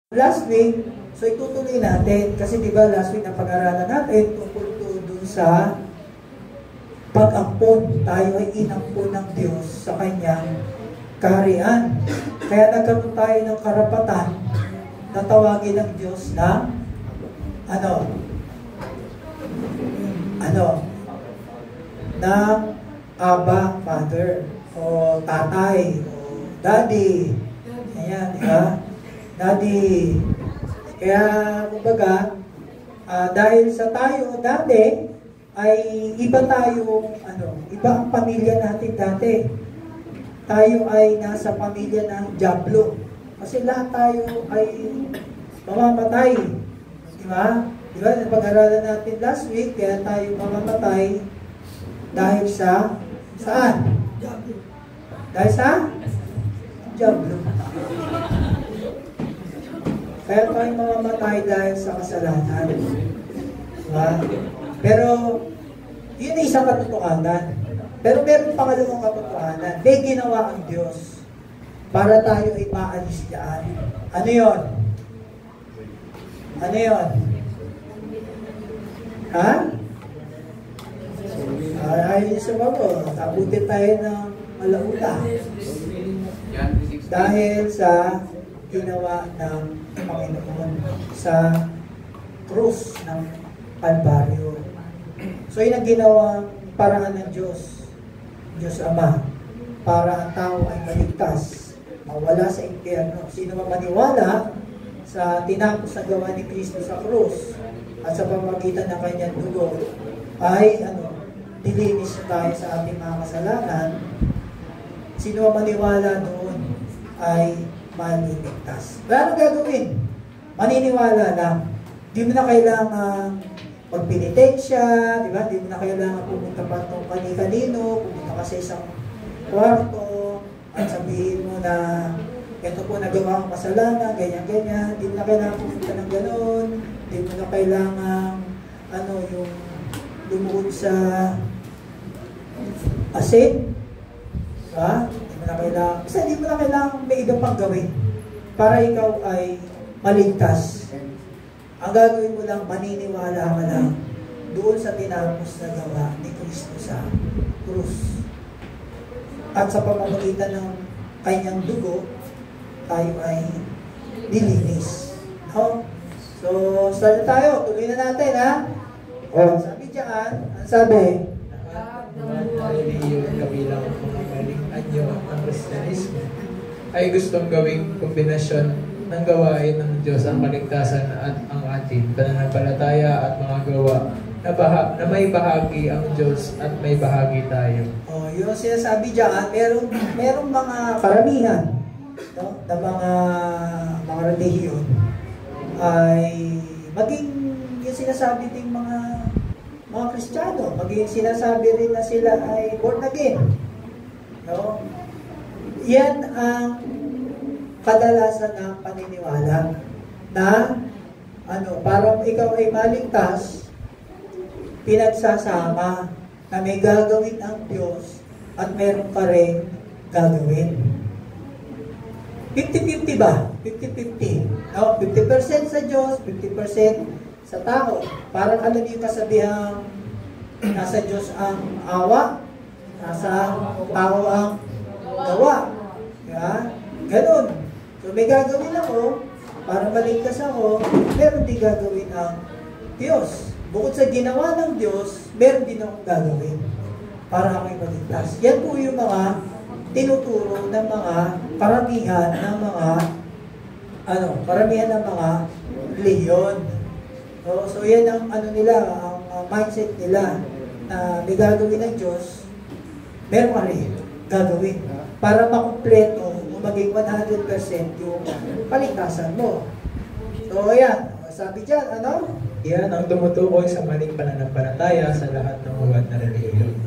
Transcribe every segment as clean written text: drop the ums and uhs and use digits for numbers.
Last week, so itutuloy natin kasi di ba last week na pag-aralan natin tungkol dun sa pag-ampon. Tayo ay inampon ng Diyos sa kanyang kaharian. Kaya nagkaroon tayo ng karapatan na tawagin ng Diyos na ng Abba, Father, o Tatay, o Daddy. Ayan, di ba? Daddy. Kaya, kumbaga, dahil sa tayo dati, ay iba tayo, iba ang pamilya natin dati. Tayo ay nasa pamilya ng Diablo. Kasi lahat tayo ay mamamatay. Di ba? Di ba? Napag-aralan natin last week, kaya tayo mamamatay dahil sa, saan? Diablo. Dahil sa? Diablo. Kaya tayo mamamatay dahil sa kasalanan. Diba? Pero, yun ay isang katotohanan. Pero meron pangalawang katotohanan. May ginawa ang Diyos para tayo ay maalis dyan. Ano yun? Ano yun? Ha? Ay, sa bago, tabutin tayo ng alauna. Dahil sa ginawa ng Panginoon sa krus ng Kalbaryo. So yun ang ginawang paraan ng Diyos Ama, para ang tao ay maligtas, mawala sa impyerno. Sino man maniwala sa tinapos na gawa ni Kristo sa krus at sa pamamagitan ng kanyang dugo ay nilinis tayo sa ating mga kasalanan. Sino man maniwala doon ay maliligtas. Wala nang gagawin. Maniniwala lang. Di mo na kailangan magpinitensya, di ba? Di mo na kailangan pumunta pa itong kani-kanino, pumunta ka sa isang kwarto, at sabihin mo na ito po nagawa kong kasalanan, ganyan-ganyan. Di mo na kailangan pumunta ng gano'n. Di mo na kailangan yung lumuhod sa asin. Diba? Kasi hindi mo na kailangan may iba pang gawin para ikaw ay maligtas. Ang gagawin mo lang, maniniwala ka lang doon sa tinapos na gawa ni Kristo sa krus. At sa pamamagitan ng kanyang dugo, tayo ay nilinis. No? So, start tayo. Tuloy na natin, ha? Sabi dyan, ang sabi, kabilang mga maling anyo ng Kristyanismo ay gustong gawing kombinasyon ng gawain ng Diyos ang kaligtasan at ang ating pananampalataya at mga gawa na may bahagi ang Diyos at may bahagi tayo. Yung sinasabi dyan, merong mga karamihan, no, na mga relihiyon ay maging yung sinasabi ding mga Kristiyano, maging sinasabi rin na sila ay born again. No? Yan ang kadalasan ng paniniwala na para ikaw ay maligtas, pinagsasama na may gagawin ang Diyos at meron ka rin gagawin. 50-50 ba? 50-50. No? 50% sa Diyos, 50% sa tao. Parang yung kasabihang nasa Diyos ang awa, nasa tao ang gawa. Diba? Ganun. So may gagawin ako, para maligtas ako, meron din gagawin ang Diyos. Bukod sa ginawa ng Diyos, meron din akong gagawin para ako'y maligtas. Yan po yung mga tinuturo ng mga karamihan ng mga relihiyon. So yan ang nila, ang mindset nila na may gagawin ng Diyos, meron ka rin gagawin para makumpleto o maging 100% yung paligtasan mo. So yan, sabi dyan, Yan ang tumutukoy sa maling pananampalataya sa lahat ng ugat na relihiyon,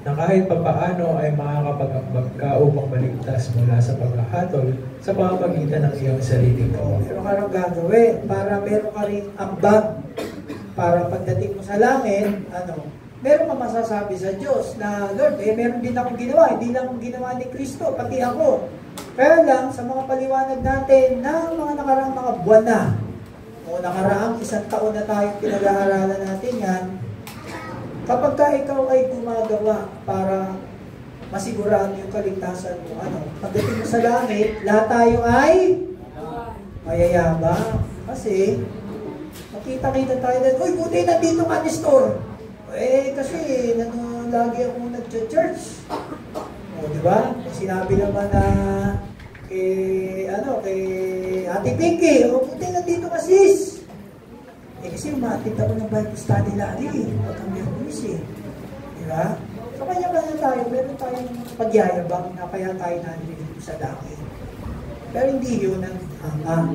na kahit papaano ay makakapag-ambag ka upang maligtas mula sa paghahatol sa pamamagitan ng iyong sariling gawa. Meron ka rin gagawin para meron ka rin ambag para pagdating mo sa langit, meron ka masasabi sa Diyos na, Lord, meron din akong ginawa, hindi lang ginawa ni Kristo, pati ako. Kaya lang, sa mga paliwanag natin ng mga nakaraang mga buwan na, o nakaraang 1 taon na tayo pinag-aaralan natin yan, kapag ka ikaw ay gumagawa para masigurado yung kaligtasan mo, pagdating mo sa langit, lahat tayo ay mayayabang. Kasi, makita-kita tayo na, uy, buti nandito ka, Nestor. Kasi, lagi ako nag-church. O, di ba? Sinabi naman na kay Ate Pinky, buti nandito ka, sis. Kasi umatid ako ng Bible study lagi, pagka Miyerkules Di ba? So, kanya-kanya tayo, meron tayong pagyayabang na kaya tayo nandito sa langit. Pero hindi yun ang ama.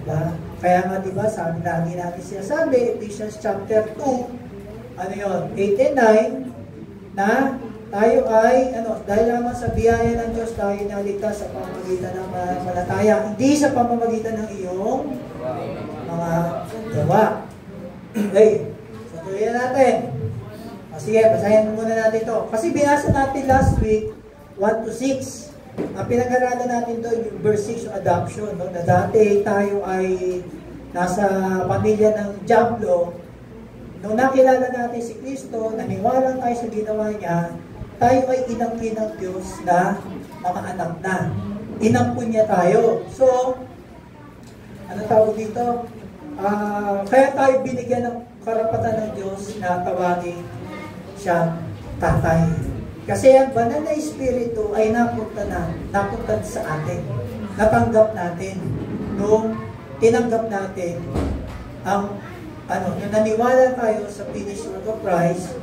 Diba? Kaya nga, diba, sabi lagi natin sinasabi, Ephesians chapter 2, 8 and 9, na tayo ay, dahil naman sa biyaya ng Diyos, tayo naligtas sa pamamagitan ng mananampalataya, hindi sa pamamagitan ng iyong mga gawa. Okay, so tuloy natin. Sige, basahin muna natin ito. Kasi binasa natin last week, 1 to 6. Ang pinag-aralan natin doon, yung verse 6, yung adoption, na dati tayo ay nasa pamilya ng Diablo. Nung nakilala natin si Kristo, naniwala tayo sa ginawa niya, tayo ay inangkin ng Diyos na mga anak na. Inampun niya tayo. So, ano tawag dito? Kaya tayo binigyan ng karapatan ng Diyos na tawagin siyang tatay. Kasi ang banal na espiritu ay napunta sa atin. Natanggap natin. Nung tinanggap natin ang nung naniwala tayo sa finished work of Christ,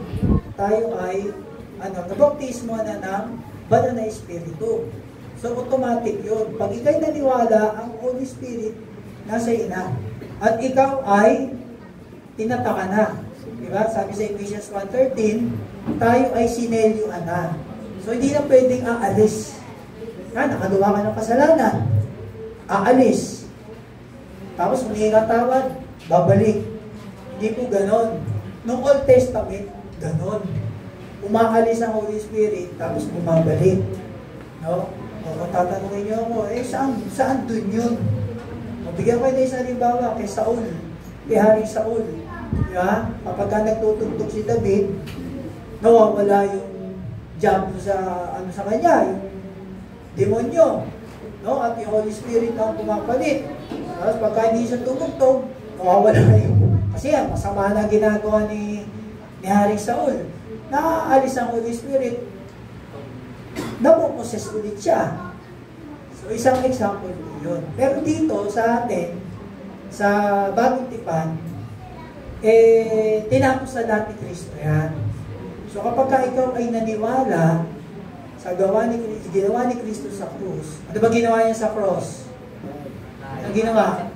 tayo ay nabaptismo na ng banal na espiritu. So automatic yun. Pag ikaw'y naniwala, ang Holy Spirit nasa ina. At ikaw ay tinataka na. Diba? Sabi sa Ephesians 1:13, tayo ay sinelyuhan na. So, hindi na pwedeng aalis. Nakagawa ka ng kasalanan. Aalis. Tapos, humingi ka tawad, babalik. Hindi po ganon. Nung Old Testament, ganon. Umaalis ang Holy Spirit, tapos bumabalik. No? Kung tatanungin niyo ako, saan dun yun? Mabigyan ko na isang halimbawa kay Saul, kay Haring Saul. Diba? Kapag nagtutugtog si David, nawawala yung diablo sa kanya, yung demonyo. No? At yung Holy Spirit ang pumapalit. Tapos pagka hindi siya tumugtog, nawawala yung... Kasi yan, masama na ginagawa ni Haring Saul. Naaalis ang Holy Spirit, napuposes ulit siya. So, isang example po yun. Pero dito, sa atin, sa Bagong Tipan, tinapos na dati Kristo yan. So, kapag ka ikaw ay naniwala sa ginawa ni Kristo sa krus, ano ba ginawa niya sa krus? Ano ginawa?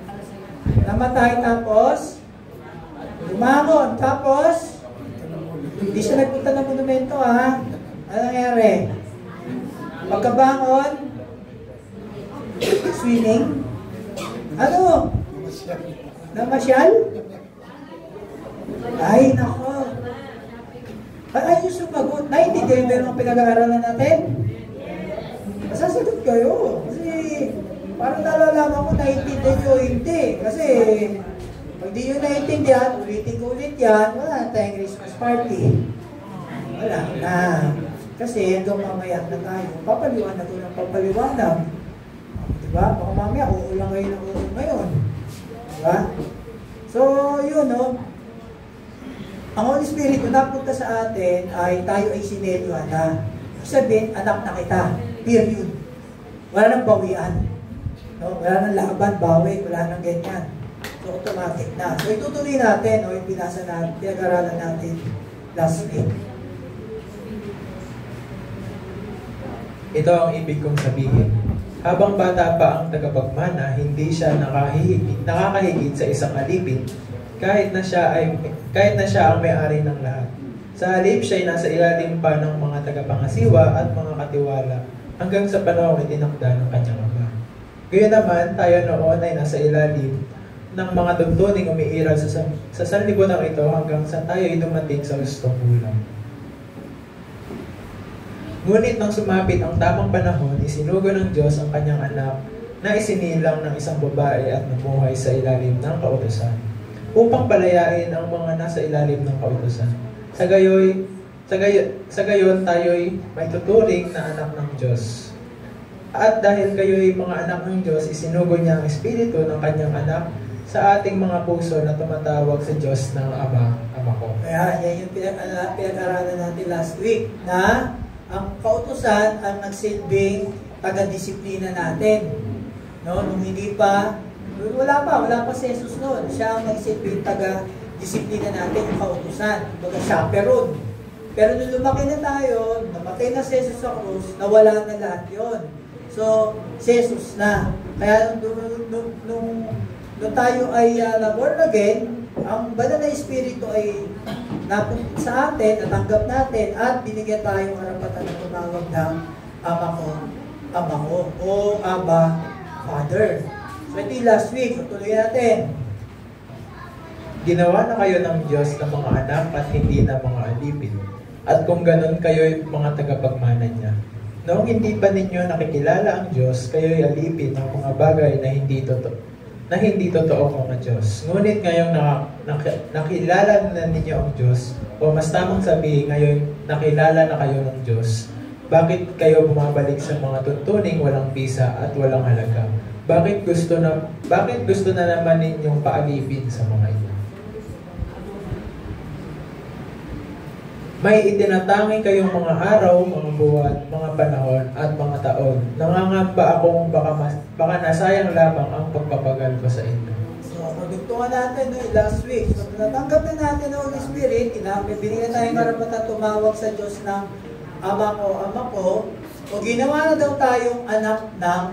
Namatay, tapos lumangon, tapos hindi siya nagpunta ng monumento, ha? Ano nangyari? Pagkabangon, swimming, namasyal? Ay, nako. Ay, yung sumagot. Naintindihan mo yung pinag-aaralan natin? Masasagot kayo. Kasi, parang nalalaman ko naintindihan nyo, hindi. Kasi, pag di nyo naintindihan, ulitin ko ulit yan, wala na tayong Christmas party. Wala na. Kasi, hanggang mamaya na tayo. Papaliwanag ko ng papaliwanag. Diba? Baka mamaya, uulang ngayon. Diba? So, yun, no? Ang Holy Spirit, kung napunta sa atin, ay tayo ay sinelyuhan na. Sabihin, anak na kita. Period. Wala nang bawian. No? Wala nang laban, bawi, wala nang ganyan. So, automatic na. So, itutuloy natin, yung pinasa natin, pinag-aralan natin last week. Ito ang ibig kong sabihin. Habang bata pa ang tagapagmana, hindi siya nakakahigit sa isang alipin, kahit na siya ang may-ari ng lahat. Sa halip, siya ay nasa ilalim pa ng mga tagapangasiwa at mga katiwala hanggang sa panahong itinakda ng kanyang ama. Gayun naman, tayo noon ay nasa ilalim ng mga tuntuning umiiral sa sanlibutan ito hanggang sa tayo ay dumating sa gustong ulam. Ngunit nang sumapit ang tamang panahon, isinugo ng Diyos ang kanyang anak na isinilang ng isang babae at namuhay sa ilalim ng kautusan, upang palayain ang mga nasa ilalim ng kautusan. Sa gayon tayo'y may tuturing na anak ng Diyos. At dahil kayo'y mga anak ng Diyos, isinugo niya ang Espiritu ng kanyang anak sa ating mga puso na tumatawag sa Diyos ng Ama ko. Kaya yan yung pinag-aralan natin last week, na ang kautusan ang nagsilbing taga-disiplina natin. No? Nung hindi pa, wala pa si Jesus noon. Siya ang nagsilbing taga-disiplina natin, yung kautusan. Baga chaperone. Pero nung lumaki na tayo, namatay na si Jesus sa krus, nawala na lahat yun. So, si Jesus na. Kaya nung tayo ay born again, ang banal na Espiritu ay napunta sa atin, natanggap natin, at binigyan tayong karapatan na tumawag ng Ama ko, o Abba, Father. So, ito yung last week. Tuloy natin. Ginawa na kayo ng Diyos na mga anak at hindi na mga alipin. At kung ganun, kayo'y mga tagapagmana niya. Noong hindi pa ninyo nakikilala ang Diyos, kayo'y alipin ng mga bagay na hindi totoo mga Diyos. Ngunit ngayong nakilala na ninyo ang Diyos, o mas tamang sabihin, ngayon nakilala na kayo ng Diyos, bakit kayo bumabalik sa mga tuntuning walang bisa at walang halaga? Bakit gusto na naman ninyong paalipin sa mga ito? May itinatanging kayong mga araw, mga buwan, mga panahon, at mga taon. Nangangamba akong baka nasayang lamang ang pagpapagal ko sa inyo. So, pagdugtungan natin last week. So, natanggap na natin ng Holy Spirit, binigyan tayong karapatan tumawag sa Diyos ng Ama ko, o ginawa na daw tayong anak ng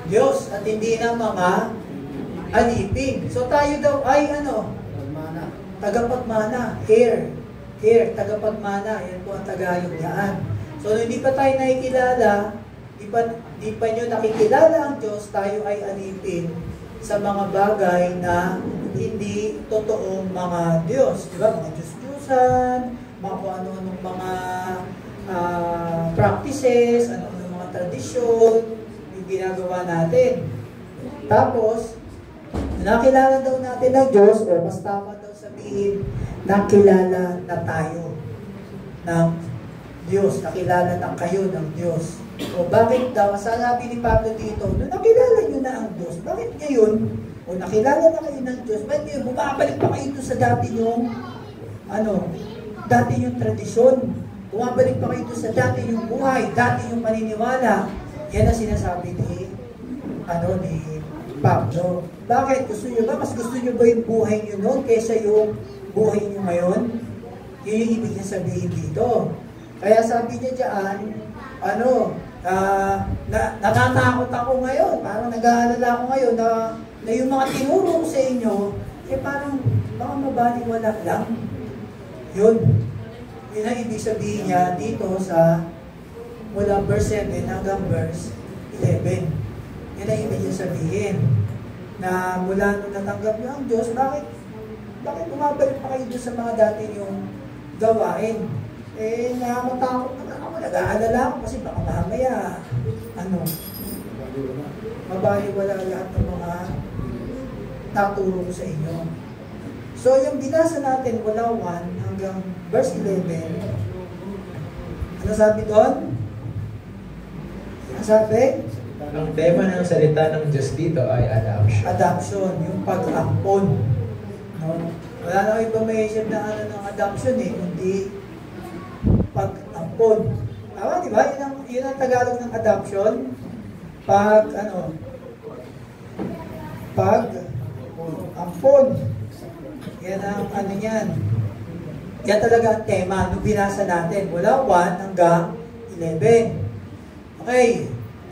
Diyos, at hindi na mga alipin. So, tayo daw ay tagapagmana, heir, tagapagmana, yan po ang Tagalog niyan. So, hindi pa tayo nakikilala, di pa nyo nakikilala ang Diyos, tayo ay alipin sa mga bagay na hindi totoong mga Diyos. Diba? Mga Diyos-Diyusan, mga kung ano-anong mga practices, ano-anong mga tradisyon, yung ginagawa natin. Tapos, nakilala daw natin ng Diyos, o mas tama daw sabihin, nakilala na tayo ng Diyos, nakilala na kayo ng Diyos. O bakit daw, sabi ni Pablo dito, nung nakilala nyo na ang Diyos, bakit ngayon, o nakilala na kayo ng Diyos, bakit ngayon, bumabalik pa kayo sa dati yung tradisyon, bumabalik pa kayo sa dati yung buhay, dati yung paniniwala. Yan ang sinasabi ni Pablo. Bakit? Mas gusto nyo ba yung buhay nyo noon kaysa yung buhay nyo ngayon? Yun yung ibig niya sabihin dito. Kaya sabi niya dyan, natatakot ako ngayon, parang nag-aalala ako ngayon na yung mga tinuro ko sa inyo, parang baka mabaliwala lang. Yun ang ibig sabihin niya dito sa mula verse 7 hanggang verse 11. Yan ang ibig niya sabihin. Na mula nung natanggap niyo ang Diyos, bakit bumabalik pa kayo doon sa mga dati yung gawain? Nakakatakot naman ako, nag-aalala ako kasi baka mamaya, mabaliwala lahat ng mga naturo ko sa inyo. So, yung binasa natin mula 1 hanggang verse 11, ano sabi doon? Ano sabi? Ang tema ng salita ng Diyos dito ay adoption. Adoption, yung pag-ampon. No? Wala na ibang may isip na ng adoption kundi pag-ampon. Tama, di ba? Yun ang Tagalog ng adoption. Pag-ampon. Yan ang yan. Yan talaga ang tema nung binasa natin. Mula 1 hanggang 11. Okay.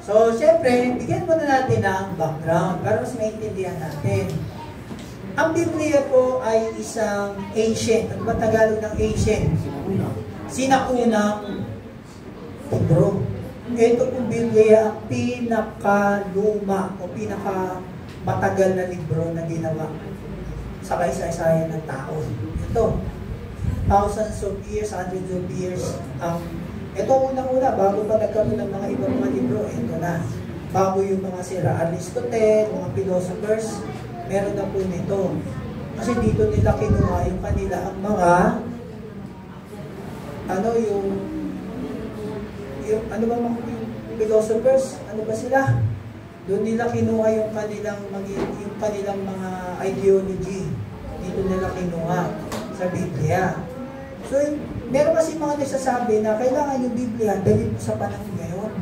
So, syempre, bigyan muna natin ng background para mas maintindihan natin. Ang Biblia po ay isang ancient. Ano ba Tagalog ng ancient? Sinaunang libro. Ito pong Biblia ang pinakaluma o pinakamatagal na libro na ginawa sa kasaysayan ng tao. Ito. thousands of years, hundreds of years. Ito unang-una, bago pa nagkaroon ng mga ibang mga libro, ito na. Bago yung mga sira Aristotle, mga philosophers, meron na po nito. Kasi dito nila kinuha yung kanila ang mga yung yung philosophers, ano ba sila? Doon nila kinuha yung kanilang mga ideology. Dito nila kinuha sa Biblia. So, meron kasi mga nagsasabi na kailangan yung Biblia dalhin mo sa panahon ngayon.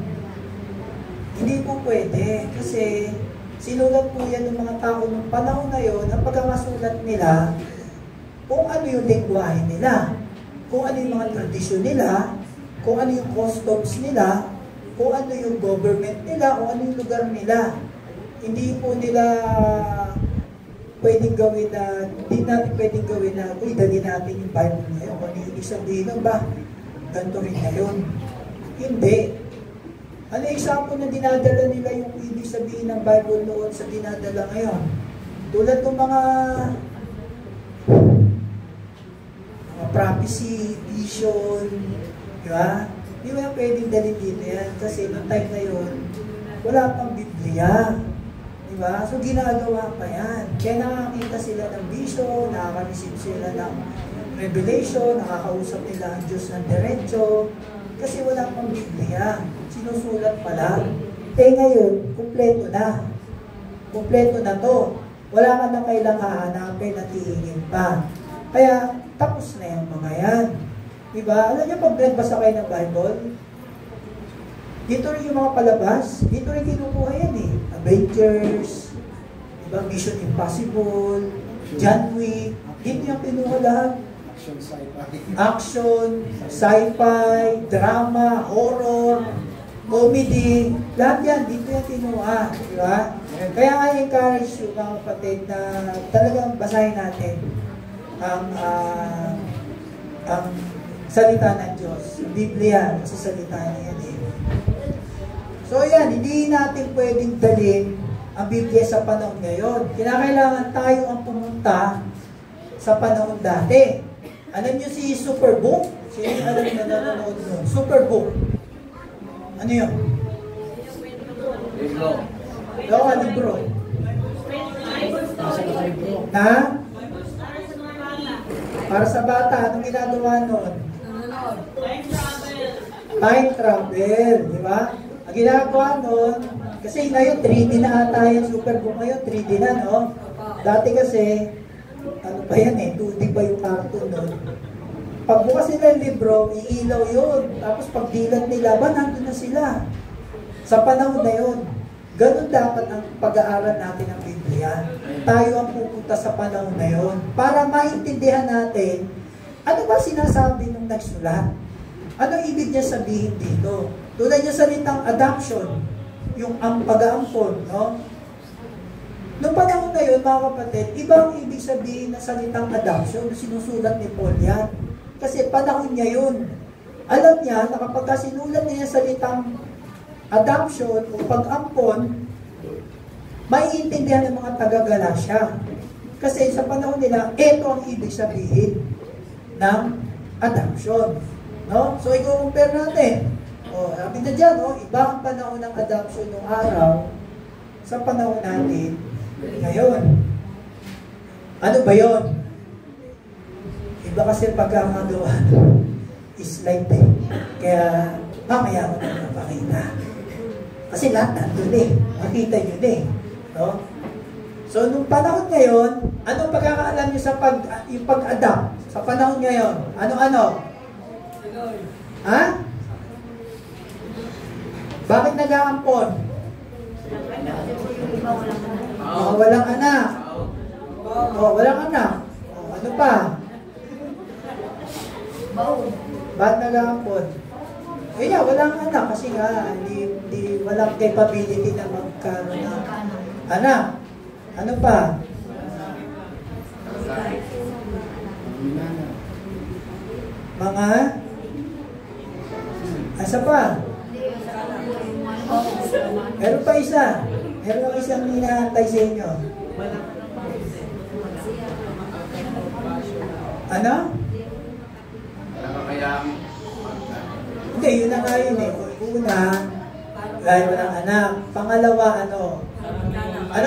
Hindi po pwede kasi sinulat po yan ng mga tao ng panahon na yun, ang pagkakasulat nila kung ano yung lengguwahe nila, kung ano yung mga tradisyon nila, kung ano yung customs nila, kung ano yung government nila, kung ano yung lugar nila. Hindi po nila pwedeng gawin na, hindi natin pwedeng gawin na, uy, dali natin yung Bible ngayon. Kung ano yung isang dinan ba, ganito rin ngayon. Hindi. Ano yung example na dinadala nila yung ibig sabihin ng Bible noon sa dinadala ngayon? Tulad ng mga prophecy, vision, di ba? Hindi mo yan pwedeng dalhin dito yan kasi noong time na yun, wala pang Biblia. Diba? So, ginagawa pa yan. Kaya nakakita sila ng vision, nakaka-receive sila ng revelation, nakakausap nila ang Diyos ng diretso, kasi wala pang Biblia. Sinusulat pa lang. Ngayon, kumpleto na. Kumpleto na to. Wala ka na kailangan hahanapin at iingin pa. Kaya, tapos na yung mga yan. Diba? Alam niyo, pag nagbasa kayo ng Bible, dito rin yung mga palabas, dito rin kinukuha yan eh. Avengers, diba? Mission Impossible, John Wick, dito yung kinuha lahat. Action, sci-fi, drama, horror, comedy, lahat yan, dito yung kinuha. Diba? Kaya nga encourage yung mga kapatid na talagang basahin natin ang salita ng Diyos. Biblia, kasi salita niya yan eh. So yan, hindi natin pwedeng dalhin ang Biblia sa panahon ngayon. Kinakailangan tayo ang pumunta sa panahon dati. Alam niyo si Superbook? Sino alam niyo na nanonood nun? Superbook. Ano yun? Libro. Oo, libro. Na? Para sa bata. Anong ginagawa nun? Time travel. Di ba? Ang ginagawa nun, kasi ngayon 3D na ata yung Superbook ngayon, 3D na, no? Dati kasi, ano pa yan eh, 2D pa yung cartoon nun. Pagbukas nila yung libro, iilaw yun. Tapos pagdilat nila, nandun na sila. Sa panahon na yun. Ganun dapat ang pag-aaral natin ng Biblia. Tayo ang pupunta sa panahon na yun. Para maintindihan natin, ano ba sinasabi nung nagsulat? Ano ibig niya sabihin dito? Tulad niya salitang adoption, yung pag-aampon, no? Noong panahon na yun, mga kapatid, ibang ibig sabihin na salitang adoption, sinusulat ni Paul yan. Kasi panahon niya yun. Alam niya na kapag sinulat niya yung salitang adoption o pag-ampon, maiintindihan ng mga taga-Galacia. Kasi sa panahon nila, ito ang ibig sabihin ng adoption. No? So, i-compare natin. Sabi na dyan, iba ang panahon ng adoption ng araw sa panahon natin ngayon. Ano ba yun? Iba kasi pagkakagawa is like that. Kaya, mamaya ko na napakita. Kasi lahat nandun eh. Makita nyo eh. No? So, nung panahon ngayon, anong pagkakaalam nyo sa yung pag-adapt? Sa panahon ngayon, ano-ano? Ha? Bakit nag-aampon? Walang anak. Walang anak. Ano pa? Bakit nag-aampon? Walang anak kasi nga walang capability na magkaroon ng anak. Ano pa? Mga? Asa pa? Meron pa isa. Meron isang hinahantay sa inyo. Ano? Hindi, yun na nga yun eh. Una, gaya mo ng anak. Pangalawa, ano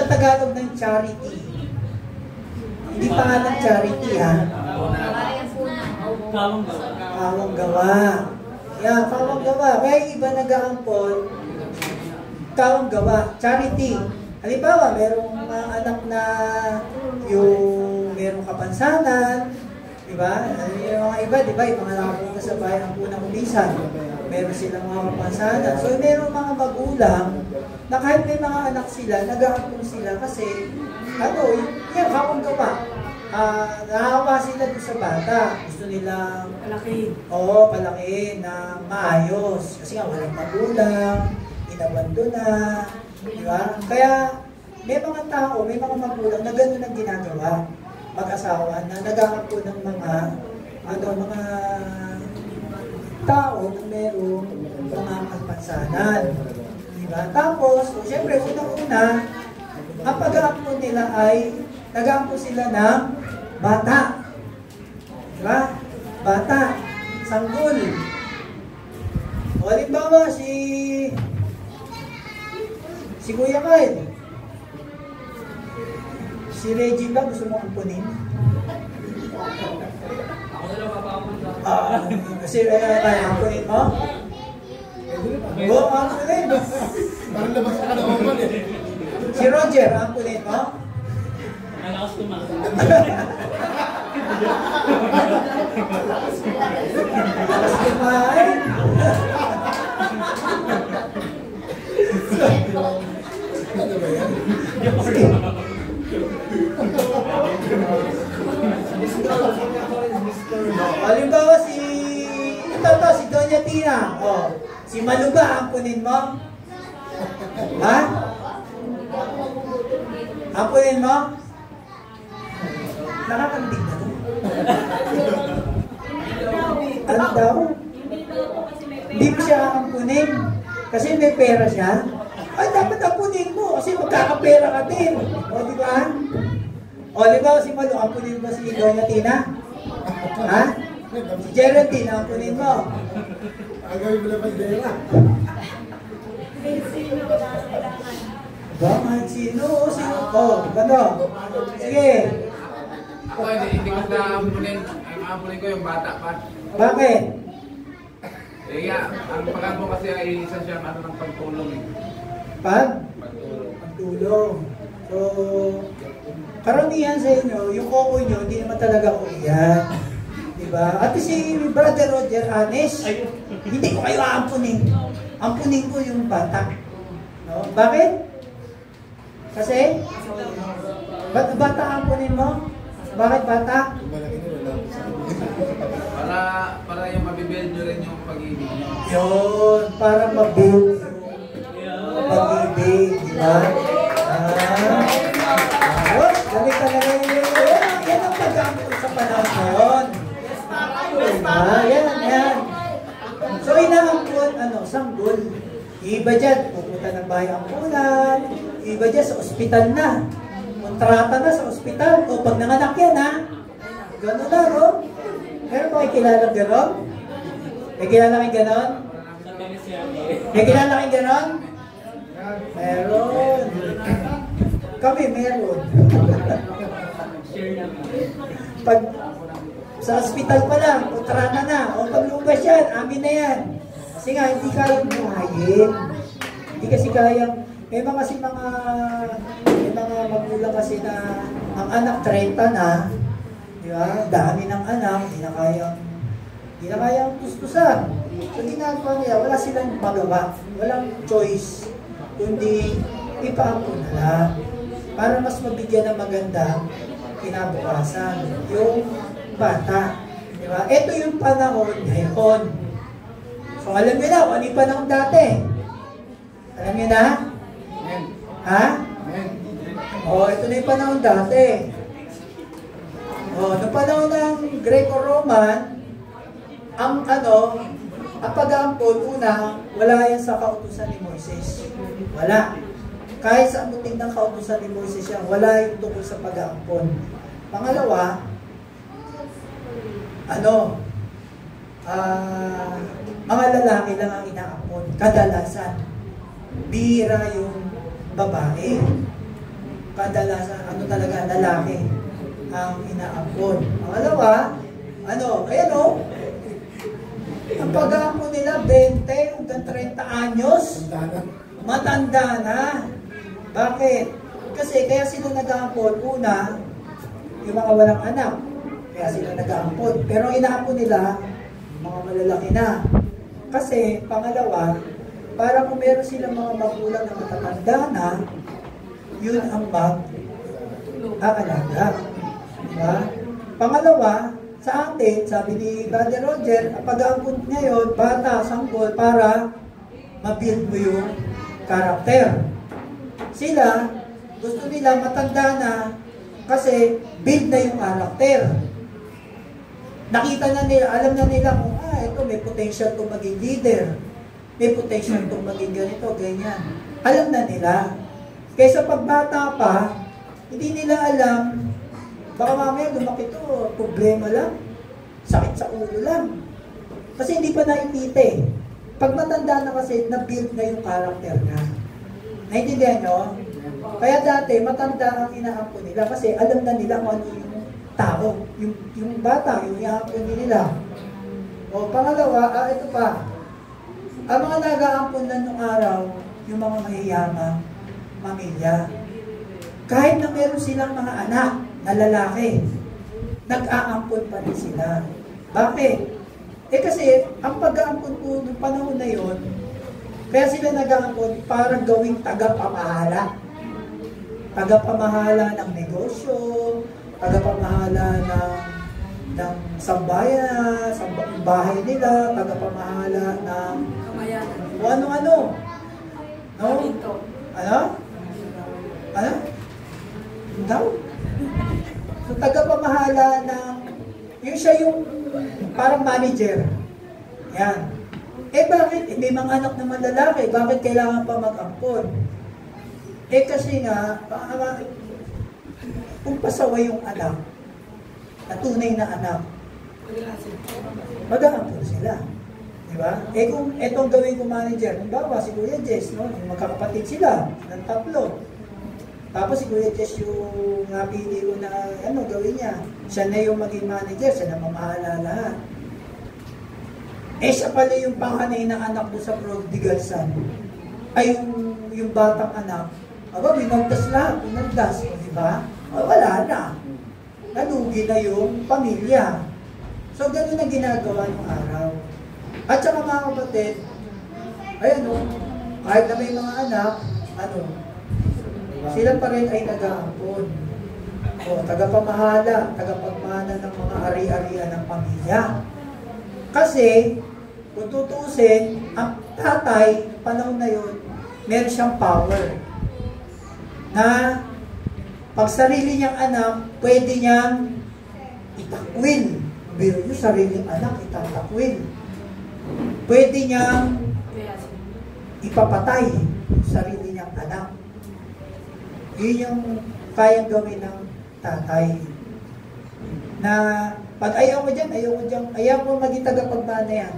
Tagalog ng charity? Hindi pa nga ng charity, ha? Kawang gawa. Yeah, kawang gawa. Kaya iba nag-aampon, kawang gawa. Charity. Halimbawa, merong mga anak na yung merong kapansanan, diba? Yung mga iba, diba? Yung mga nakapunta sa bahay ang punang ulisan. Meron silang mga kapansanan. So, merong mga magulang na kahit may mga anak sila, nag-aampon sila kasi, yung kawang gawa. Nahawa sila doon sa bata. Gusto nilang palaki. Oo, palaki na maayos. Kasi nga walang magulang, inabando na, di ba? Kaya may mga tao, may mga magulang na gano'n ang ginagawa. Mag-asawa na nag-aampo ng mga tao na merong mga kapansanan. Di ba? Tapos, siyempre, una-una, ang pag-aampo nila ay nag-aampo sila ng bata. Diba? Bata. Sanggol. O, halimbawa, si Kuya Kyle. Si Reggie ba gusto mo ampunin? Kasi ampunin mo? Oo, ampunin. Parang labas ka na naman eh. Si Roger, ampunin mo? Malakas tumakas. Lakas kumain. Ano ba yan? Halimbawa si Doña Tina. Si Maluba, ampunin mo? Ha? Ampunin mo? Nakakandig na to. Ano daw? Hindi mo siya ampunin. Kasi may pera siya. Ay, dapat ampunin mo. Kasi magkakapera ka din. O, di ba? O, di ba si Malu, ampunin mo si Doña Tina? Ha? Si Geraldine, ampunin mo. Agawin mo na bandera. Ba, kahit sino? Sino? Ano? Sige. Ako hindi ko na ampunin. Ang ampunin ko yung bata pa. Bakit? Ang pag-ampo kasi ay isa siya ng pagtulong eh. Pagtulong. So, karamihan sa inyo, yung kokoy nyo, hindi naman talaga uyan. Diba? At si Brother Roger Anes, hindi ko kayo aampunin. Ampunin ko yung bata. No? Bakit? Kasi? Bata ampunin mo? Bakit bata? Malaki na wala ko sa Para yung mabibuild nyo rin yung pag-ibig nyo. Yun, para mabuild yung pag-ibig, diba? Galing talaga yun. Yan ang pag-ampun sa panahon ngayon. Diba? Yan. So, inaampun, sanggol. Iba dyan, pupunta ng bahay ampunan. Iba dyan, sa ospital na. Kontrata na sa ospital. O, pag nanganak yan, ha? Gano'n na, no? Meron ba kayo kilala gano'n? May kilala kayo gano'n? May kilala kayo gano'n? Meron. Kami, meron. Pag sa ospital pa lang, kontrata na. O, pag lumabas yan, amin na yan. Kasi nga, hindi kayang buhayin. Hindi kasi kayang, may mga magulang kasi na ang anak 30 na, di ba? Dami ng anak, hindi na kayang tustusan. So, ginagawa nila, wala silang magawa, walang choice, kundi ipaampo na lang para mas mabigyan ng magandang kinabukasan yung bata. Di ba? Ito yung panahon ngayon. So, alam niyo na, ano yung panahon dati? Alam niyo na? Ha? Ito na yung panahon dati. Noong panahon ng Greco-Roman, ang pag-aampon, una, wala yan sa kautusan ni Moises. Wala. Kahit sa amuting ng kautusan ni Moises yan, wala yung tungkol sa pag-aampon. Pangalawa, mga lalaki lang ang inaampon. Kadalasan. Bihira yung babae. Kadalasan, talaga, lalaki ang inaampon. Pangalawa, ayan o, ang pag-aampon nila, 20 hanggang 30 anyos, matanda na. Bakit? Kasi kaya sila nag-aampon, una, yung mga walang anak, kaya sila nag-aampon. Pero ang inaampon nila, mga malalaki na. Kasi, pangalawa, para kung meron silang mga magulang na matatanda na, yun ang mag-aalaga. Diba? Pangalawa, sa atin, sabi ni Brother Roger, ang pag-aampon ngayon, bata, sanggol, para ma-build mo yung karakter. Sila, gusto nila matanda na kasi build na yung karakter. Nakita na nila, alam na nila kung, ito may potential itong maging leader. May potential itong maging ganito, ganyan. Alam na nila. Kaysa pagbata pa, hindi nila alam, baka mamaya lumaki ito, problema lang, sakit sa ulo lang. Kasi hindi pa naipita eh. Pag matanda na kasi, na-build na yung karakter niya. Naintindihan nyo? Kaya dati, matanda ang inaampon nila kasi alam na nila kung ano yung tao, yung bata, yung inaampon nila. O pangalawa, ito pa, ang mga nag-aampon na nung araw, yung mga mahiyamang pamilya. Kahit na meron silang mga anak na lalaki, nag-aampon pa rin sila. Bakit? Kasi, ang pag-aampon po noong panahon na yon, kaya sila nag-aampon para gawing tagapamahala. Tagapamahala ng negosyo, tagapamahala ng sambayan, sa bahay nila, tagapamahala ng o ano-ano. No? Ano? Ano? Daw? So, tagapamahala ng, yun siya yung parang manager. Yan. Bakit? May mga anak naman lalaki, bakit kailangan pa mag-ampon? Kasi nga, kung pasawa yung anak, na tunay na anak, mag-aampon sila. Diba? Kung etong gawin ko manager, kung bawa si Kuya Jess, no? Yung magkakapatid sila, ng tatlo. Tapos si Kuya Jess yung napili ko na gawin niya. Siya na yung maging manager, siya na mamahala lahat. Siya pala yung panganay na anak doon sa prodigal son. Ay yung batang anak, winagdas lahat, winagdas, diba? Wala na. Nalugi na yung pamilya. So, ganun ang ginagawa ng araw. At saka mga kapatid, kahit na may mga anak, sila pa rin ay nag-aampon. Tagapamahala, tagapagmana ng mga ari-arian ng pamilya. Kasi, kung tutuusin, ang tatay, panahon na yun, meron siyang power. Na, pag sarili niyang anak, pwede niyang itakwil. Pero yung sariling anak, itatakwil. Pwede niyang ipapatay yung sarili niyang anak. Yun yung kayang gawin ng tatay. Na pag ayaw mo dyan, ayaw mo maging tagapagmana yan.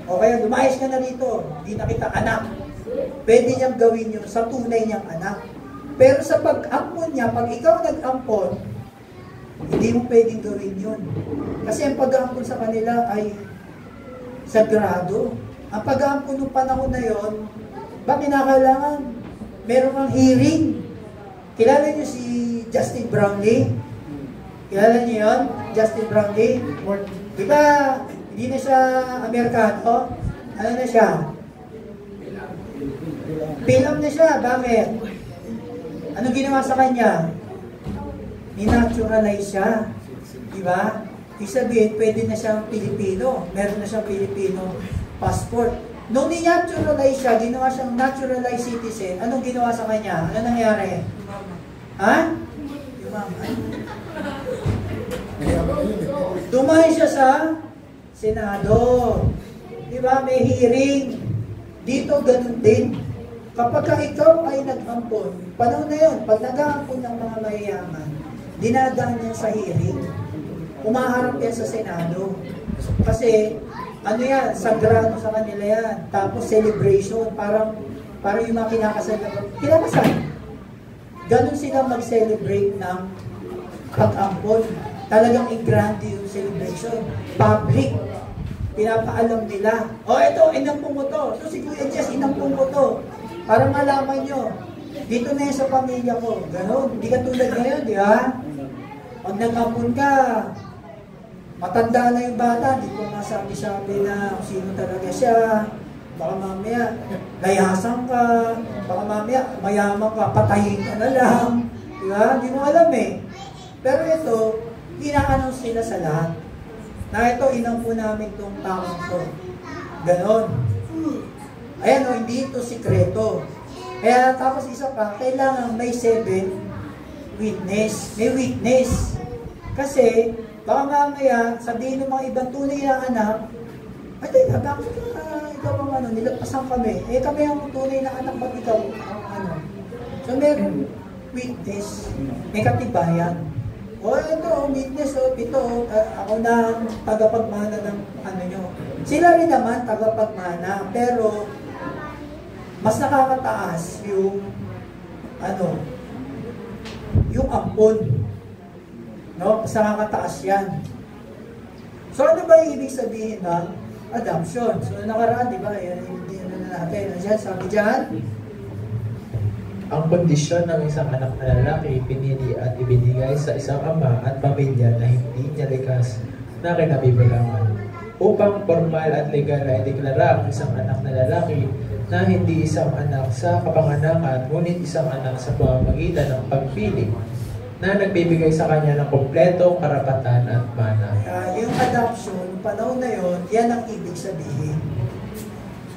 O kaya lumayas ka na rito, hindi na kita anak. Pwede niyang gawin yun sa tunay niyang anak. Pero sa pag-ampon niya, pag ikaw nag-ampon, hindi mo pwedeng gawin yun. Kasi ang pag-aampon sa kanila ay sagrado. Ang pag-aampon ng panahon na yon, kinakailangan meron kang hearing. Kilala niyo si Justin Brownlee? Kilala niyo yun? Justin Brownlee? Di ba, hindi na siya Amerikano? Ano na siya? Film na siya. Bakit? Anong ginawa sa kanya? Ni-naturalize siya. Di ba? Ibig sabihin, pwede na siyang Pilipino. Meron na siyang Pilipino passport. Nung ni-naturalize siya, ginawa siyang naturalized citizen, anong ginawa sa kanya? Ano nangyari? Ha? Yumaman. Dumahin siya sa Senado. Di ba? May hearing. Dito, ganun din. Kapag ikaw ay nag-ampon, panahon na yun, pag nag-aampon ng mga mayayaman, dinadaan niya sa hearing. umaharap yan sa Senado. Kasi, ano yan, sagrado sa kanila yan. Tapos celebration, parang yung mga kinakasal. Ganon sila mag-celebrate ng pag-ampon. Talagang i-grande yung celebration. Public. Pinapaalam nila. Ito, inampong mo to. So, si Kuya Jess, inampong mo to. Para malaman nyo, dito na yan sa pamilya ko. Ganon. Hindi ka tulad ngayon, di ba? Pag nag-ampon ka, matanda na yung bata, di ko masabi-sabi na kung sino talaga siya. Baka mamaya, layasan ka. Baka mamaya, mayaman ka, patayin ka na lang. Diba? Hindi mo alam eh. Pero ito, ina-announce sila sa lahat. Na ito, inampo namin itong taong to. Ganon. Ayan o, hindi ito sikreto. Kaya tapos isa pa, kailangan may 7 witness. May witness. Kasi, baka mamaya, sabihin ng mga ibang tunay na anak, ay, teka, bakit ikaw ang nilagpasan kami? Kami ang tunay na anak, ba't ikaw ang So, meron witness, may katibayan. Ito, witness, ito, ako na tagapagmana ng nyo. Sila rin naman, tagapagmana, pero mas nakakataas yung, yung ampon. No? Mas nakakataas yan. So, ano ba yung ibig sabihin ng adoption? So, nakaraan, di ba? Hindi na natin. Ano dyan? Sabi dyan? Ang kondisyon ng isang anak na lalaki pinili at ibinigay sa isang ama at pamilya na hindi niya likas na kinabibilangan upang formal at legal na ideklara ang isang anak na lalaki na hindi isang anak sa kapanganakan ngunit isang anak sa pamamagitan ng pagpili na nagbibigay sa kanya ng kompletong karapatan at mana. Yung adoption, panahon na yon, yan ang ibig sabihin.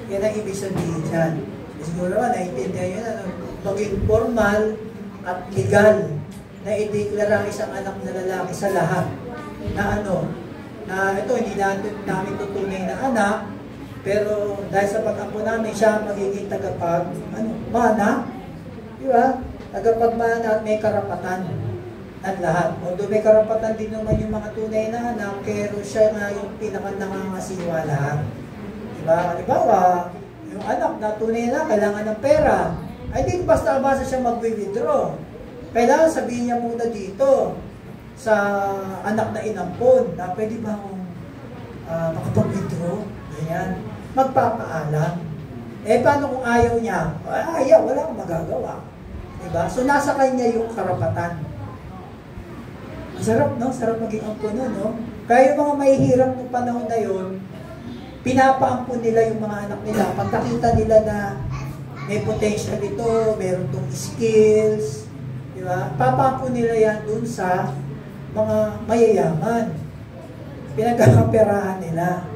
Yan ang ibig sabihin dyan. Siguro naman, naiintindihan yun, maging formal at legal na ideklara ang isang anak na lalaki sa lahat na na ito, hindi namin tutunay na anak, pero dahil sa pag-ampo namin, siya magiging mana, di ba? Tagapagmana at may karapatan at lahat. Although may karapatan din naman yung mga tunay na anak, pero siya nga yung pinaka-nangangasiwa lahat. Diba? Halimbawa, yung anak na tunay na kailangan ng pera, ay di basta-basta siya mag-withdraw. Kailangan sabihin niya muna dito sa anak na inampon na pwede ba akong makapag-withdraw? Ganyan. Magpapaalam. Paano kung ayaw niya? Ayaw, wala akong magagawa. Diba? So, nasa kanya yung karapatan. Masarap, no? Sarap maging ampon nun, no? Kaya yung mga mahihirap ng panahon na yun, pinapaampon nila yung mga anak nila. Pagkakita nila na may potential ito, meron tong skills, di ba? Papaampon nila yan dun sa mga mayayaman. Pinagkakaperahan nila.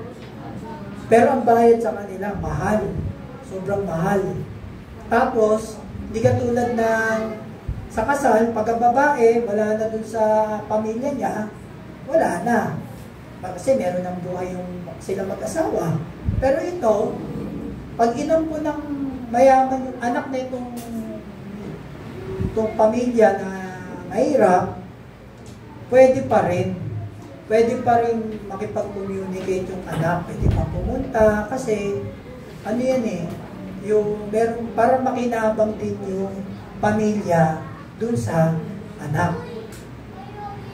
Pero ang bayad sa kanila, mahal. Sobrang mahal. Tapos, hindi katulad ng sa kasal, pag ang babae, wala na dun sa pamilya niya, wala na. Kasi meron ng buhay yung sila mag-asawa. Pero ito, pag inampo ng mayaman yung anak na itong pamilya na mahirap, pwede pa rin makipag-communicate yung anak, pwede pa pumunta, kasi ano yan yung meron, para makinabang din yung pamilya dun sa anak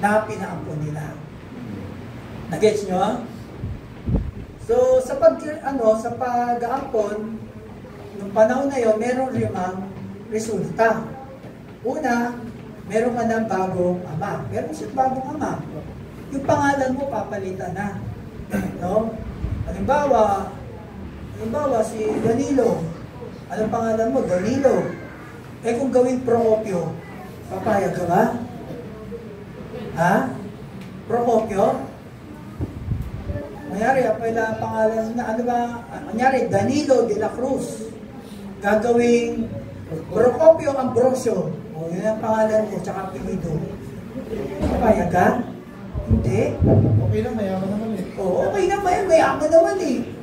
na pinaampon nila. Nagets nyo? So, sa pag-aampon, nung panahon na yun, meron limang resulta. Una, meron ka ng bagong ama. Meron siyang bagong ama. Yung pangalan mo, papalitan na. No? Halimbawa, si Danilo. Anong pangalan mo? Danilo. Kung gawin Procopio, papayag ka ba? Ha? Procopio? Manyari, apela pangalan na, manyari, Danilo de la Cruz. Gagawing Procopio Ambrosio. Yun ang pangalan mo, tsaka apelido. Papayag ka? Hindi. Okay na, mayaman naman Oo, okay na, mayaman naman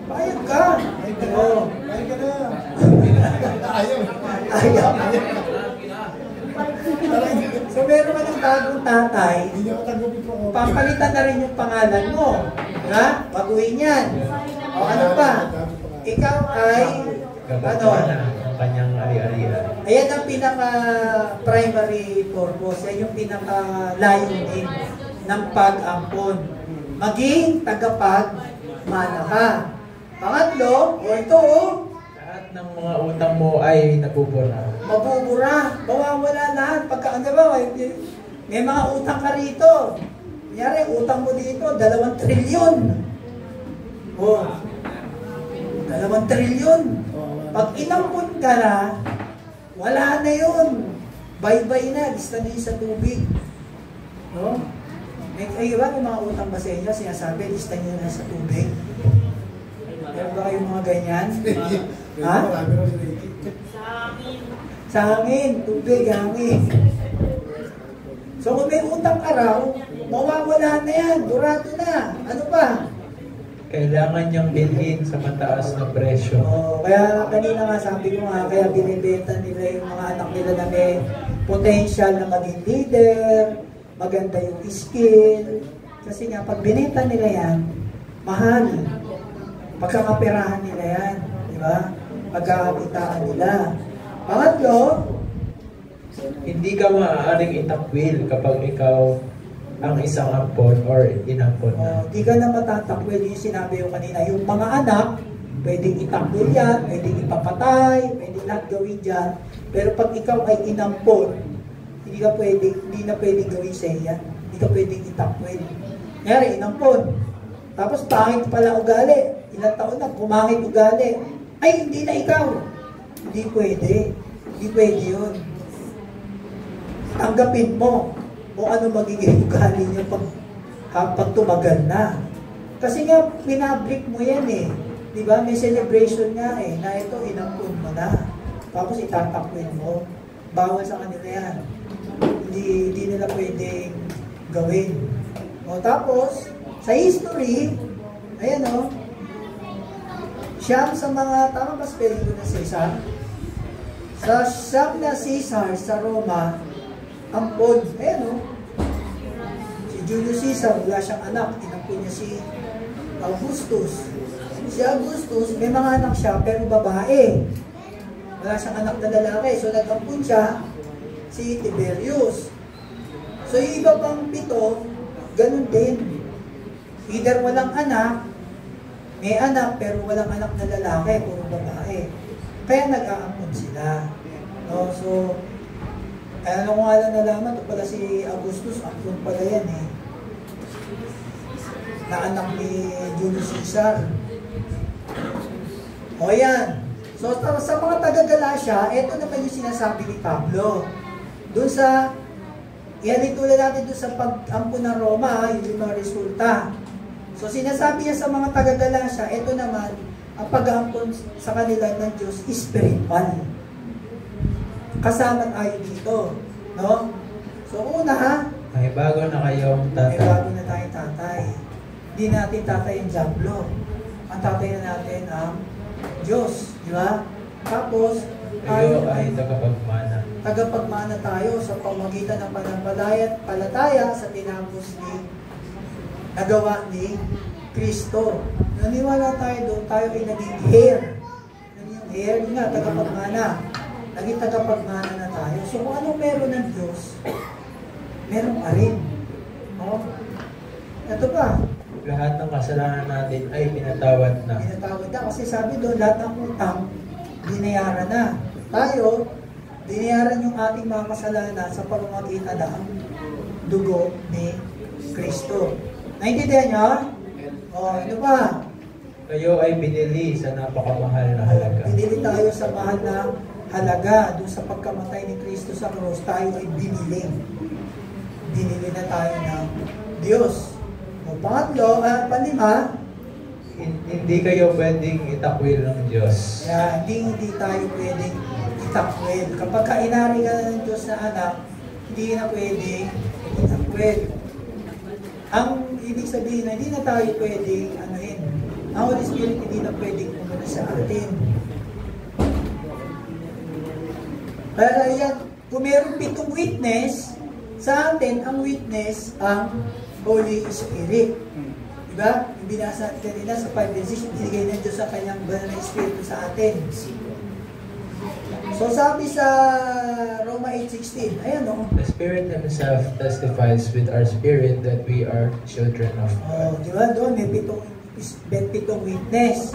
Payag ka. Ay ka na. Ay ka na. Ayaw. Ayaw. Ayaw. So meron ka ng bagong tatay, Hindi niya katanggapin po ako. papalitan na rin yung pangalan mo. Diba? Baguhin yan. O ano pa? Ikaw ay, ano? Ang kanyang ari-arian. Ayan ang pinaka-primary purpose. Yan yung pinaka-layunin ng pag-ampon. Maging tagapagmana ka. Pangatlo, o ito Lahat ng mga utang mo ay nabubura. mabubura, mawawala lahat. Pagka, ano ba, may mga utang ka rito. Kunyari, utang mo dito, 2 trilyon. Oh, 2 trilyon. Pag inampun ka na, wala na yun. Bye-bye na, lista na yun sa tubig. No? May mga utang ba sa inyo, sinasabi, lista nyo na sa tubig. Meron ba kayong mga ganyan? Ha? Sa hangin, tubig, hangin. So kung may utang ka raw, mawawala na yan, durado na. Ano pa? Kailangan niyang bilhin sa mataas na presyo. Kaya kanina nga sabi ko nga, kaya binibenta nila yung mga anak nila na may potential na maging leader, maganda yung skill. Kasi nga, pag binenta nila yan, mahal. Pagkakapirahan nila yan. Di ba? Pagkakakitaan nila. Pangatlo, Hindi ka maaaring itakwil kapag ikaw ang isang ampon or inampon na. di ka na matatakwil. Yung sinabi ko kanina, yung mga anak, pwedeng itakwil yan, pwedeng ipapatay, pwedeng lahat gawin dyan. Pero pag ikaw ay inampon, hindi na pwedeng gawin sa yan. Hindi ka pwedeng itakwil. Ngayon, inampon. Tapos pangit pala ugali. Ilang taon na, pumangit ugali. Ay, hindi na ikaw. Hindi pwede. Hindi pwede yun. Tanggapin mo kung ano magiging ugali niya pag tumagal na. Kasi nga, pinabrik mo yan eh. Diba? May celebration nga eh, na ito, inampun mo na. Tapos itatakwin mo. Bawal sa kanila yan. Hindi nila pwedeng gawin. O tapos, sa history, ayan o, siyam sa mga, tama ba spelling ko na Caesar? Sa siyam na Caesar sa Roma, ampon, ayan o, si Julius Caesar, wala siyang anak, inampun niya si Augustus. Si Augustus, may mga anak siya, pero babae. Wala siyang anak na lalaki, so nag-ampun siya, si Tiberius. So yung iba pang 7, ganun din. Either walang anak, may anak pero walang anak na lalaki, puro babae. Kaya nag-aampon sila. No? So, ano ko nga lang nalaman, ito pala si Augustus, ampon pala yan eh. Na anak ni Julius Caesar. O yan. So, sa mga taga-Galacia, ito naman yung sinasabi ni Pablo. Doon sa, yan ituloy natin doon sa pag-ampon ng Roma, yung mga resulta. So, sinasabi niya sa mga taga-Galacia, ito naman, ang pag-ampon sa kanila ng Diyos is spiritual. Kasama tayo dito. No? So, una ha, May bago na kayong may tatay. bago na tayong tatay. Hindi natin tatay ang Diablo. Ang tatay na natin ang Diyos. Di ba? Tapos, Kayo ay tagapagmana. tagapagmana tayo sa pamagitan ng pananampalataya sa tinapos nagawa ni Kristo. Naniwala tayo doon, tayo ay naging heir. Ano yung heir? Yun nga, tagapagmana. Naging tagapagmana na tayo. So kung anong meron ng Diyos, meron ka rin. No? Ito pa, Lahat ng kasalanan natin ay pinatawad na. pinatawad na. Kasi sabi doon, lahat ng utang, binayaran na. Tayo, binayaran yung ating mga kasalanan sa pamamagitan ng dugo ni Kristo. Naintindihan niyo? O, ano pa? Kayo ay binili sa napakamahal na halaga. Binili tayo sa mahal na halaga. Doon sa pagkamatay ni Kristo sa cross, tayo ay binili. Binili na tayo ng Diyos. O, pangatlo, panlima, Hindi kayo pwedeng itakwil ng Diyos. kaya hindi tayo pwedeng itakwil. Kapag kainari ka na ng Diyos na anak, hindi na pwedeng itakwil. Ang ibig sabihin na hindi na tayo pwedeng anuhin. Ang Holy Spirit hindi na pwedeng pumunta sa atin. Kaya yan, kung mayroong 7 witness, Sa atin, ang witness, ang Holy Spirit. Diba? Yung binasa natin kanina sa 5 and 6, binigay ng Diyos sa kanyang banal na Espiritu sa atin. So sabi sa Roma 8:16, ayan o. The Spirit Himself testifies with our spirit that we are children of God. Diba? Doon may pitong witness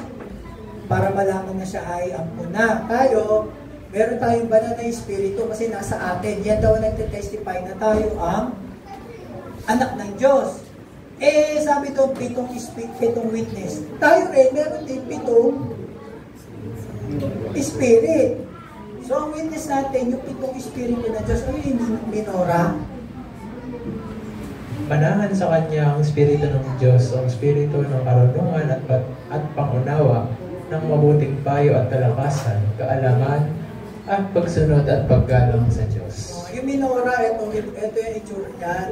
para malaman na siya ay ang una. Tayo, meron tayong banal na Espiritu kasi nasa atin. Yan daw nagte-testify na tayo ang anak ng Diyos. Sabi doon, pitong witness. Tayo rin, meron din pitong Spirit. So, ang witness natin, yung pitong Espiritu ng Diyos, ano yung minora? Manahan sa Kanya ang Espiritu ng Diyos, ang Espiritu ng karunungan at pangunawa ng mabuting payo at kalakasan, kaalaman, at pagsunod at paggalang sa Diyos. Yung minora, ito yung itsura niyan.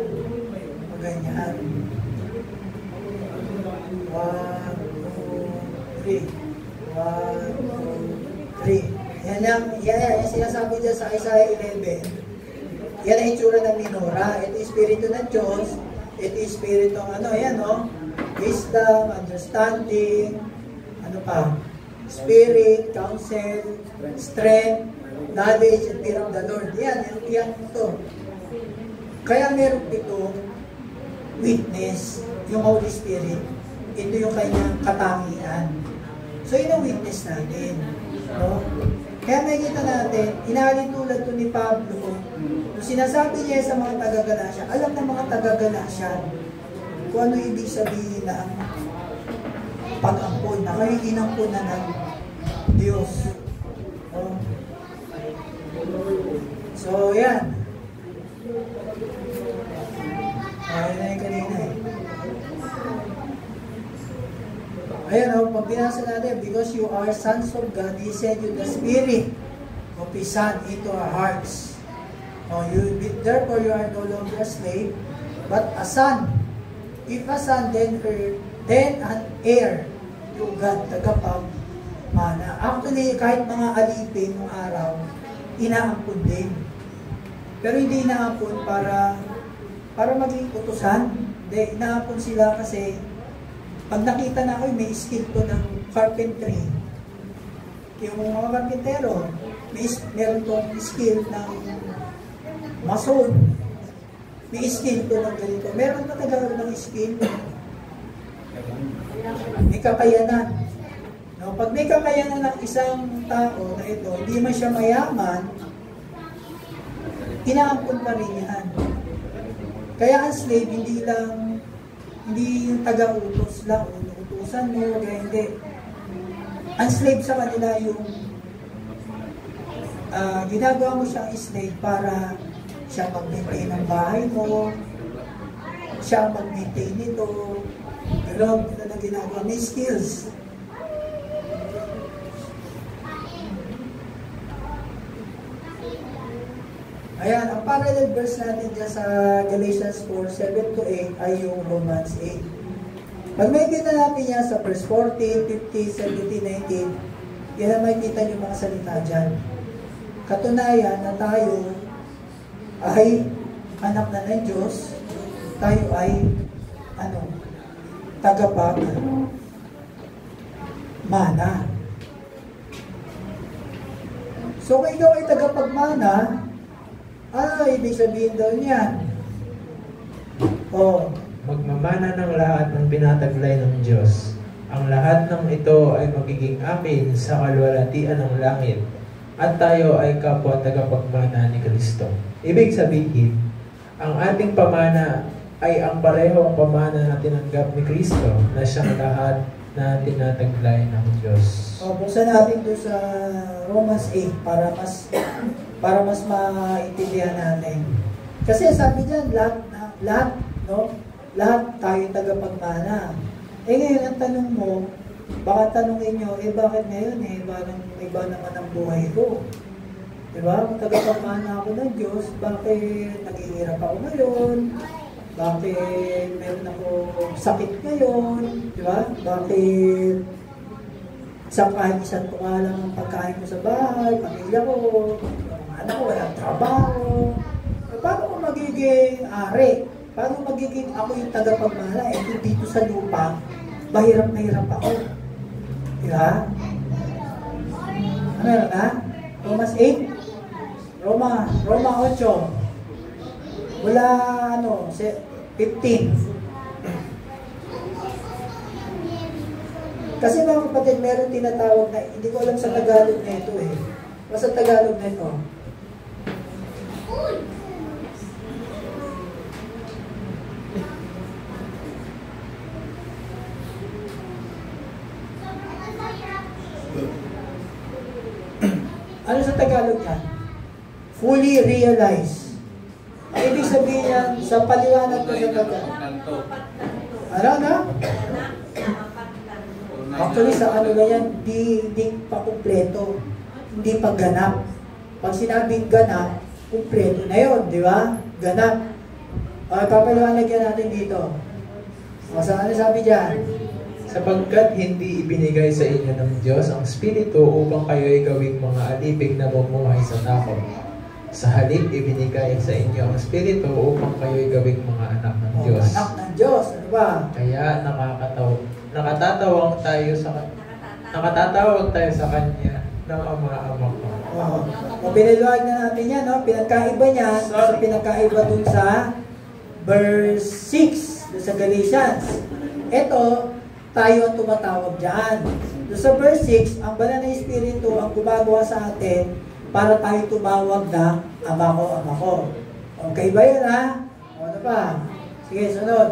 Ganyan. 1, 2, 3. 1, 2, 3. Yan sinasabi dyan sa Isaiah 11. Yan ang itsura ng minora. Ito yung Espiritu ng Diyos. Ito yung Espiritu ng wisdom, understanding, Spirit, counsel, strength, knowledge, and fear of the Lord. Yan ito. Kaya meron pitong witness, yung Holy Spirit. Ito yung kanyang katangian. So, yun ang witness natin. No? Kaya nakikita natin, inalin tulad to ni Pablo, nung sinasabi niya sa mga taga-Galatia, alam ng mga taga-Galatia kung ano ibig sabihin na pag-ampon, na kayo inampon na ng Diyos. No? So, yan. Ayun na yung kanina eh. Ayan pag binasa natin, because you are sons of God, He sent you the Spirit of His Son into our hearts. Therefore, you are no longer a slave, but a son. If a son, then an heir to God, tagapagmana. Actually, kahit mga alipin ng araw, inaampun din. Pero hindi inaampun para maging utusan. Hindi, inaampun sila kasi pag nakita na may skill to ng carpentry, yung mga karpintero, meron tong skill ng mason, may skill to ng ganito. Meron na nagkaroon ng skill, may kakayanan. No, pag may kakayanan ng isang tao na ito, hindi man siya mayaman, inaampun pa rin yan. Kaya ang slave, hindi yung taga-utos lang, utusan mo, kaya hindi. Ang slave sa kanila yung ginagawa mo siyang slave para siya mag-maintain ng bahay mo, siya mag-maintain nito, pero na ginagawa, may skills. Ayan, ang parallel verse natin dyan sa Galatians 4, 7-8 ay yung Romans 8. Pag may kita natin yan sa verse 14, 15, 17, 19, yan ang makikita yung mga salita dyan. Katunayan na tayo ay anak na ng Diyos, tayo ay tagapagmana. So kung ikaw ay tagapagmana, ibig sabihin daw niyan. Magmamana ng lahat ng binataglay ng Diyos. Ang lahat ng ito ay magiging amin sa kalwalatian ng langit. At tayo ay kapwa tagapagmana ni Kristo. Ibig sabihin, ang ating pamana ay ang parehong pamana na tinanggap ni Kristo na siyang lahat na tinataglay ng Diyos. Buksan natin doon sa Romans 8 para mas maintindihan natin. Kasi sabi diyan, lahat tayo tagapagmana. Ngayon ang tanong mo, baka tanongin nyo, bakit ngayon iba naman ang buhay ko? Diba? Kung tagapagmana ako ng Diyos, bakit naghihirap ako ngayon? Bakit meron ako sakit ngayon? Diba? Bakit kahit isang tuka lang ang pagkain ko sa bahay, pamilya ko, mga anak ko, walang trabaho. Paano ko magiging ari? Paano magiging ako yung tagapagmana? Kung dito sa lupa, mahirap na hirap ako. Diba? Ano yun na? Romans 8? Roma 8. Mula 15. Kasi mga kapatid, meron tinatawag na, hindi ko alam sa Tagalog na ito eh. Basta Tagalog na ito. Ano sa Tagalog yan? Fully realize. Ang ibig sabihin yan, sa paliwanag ko sa Tagalog. Ano? Actually, sa ano na yan, hindi pa kumpleto. Hindi pa ganap. Pag sinabing ganap, kumpleto na yun, di ba? Ganap. Papaliwanag yan natin dito. Saan ano sabi dyan? Sapagkat hindi ibinigay sa inyo ng Diyos ang Espiritu upang kayo'y gawing mga alipig na bumuhay sa takot. Sa halip, ibinigay sa inyo ang Espiritu upang kayo'y gawing mga anak ng Diyos. Anak ng Diyos, ano ba? Kaya nakatatawag tayo sa Kanya ng ama-ama ko. Piniluwag na natin yan, no? Pinagkaiba niya sa pinagkaiba dun sa verse 6, dun sa Galatians. Ito, tayo ang tumatawag dyan. Dun sa verse 6, ang banal na Espiritu ang gumagawa sa atin para tayo tumawag na ama ko. Okay ba yun, ha? Ano pa? Sige, sunod.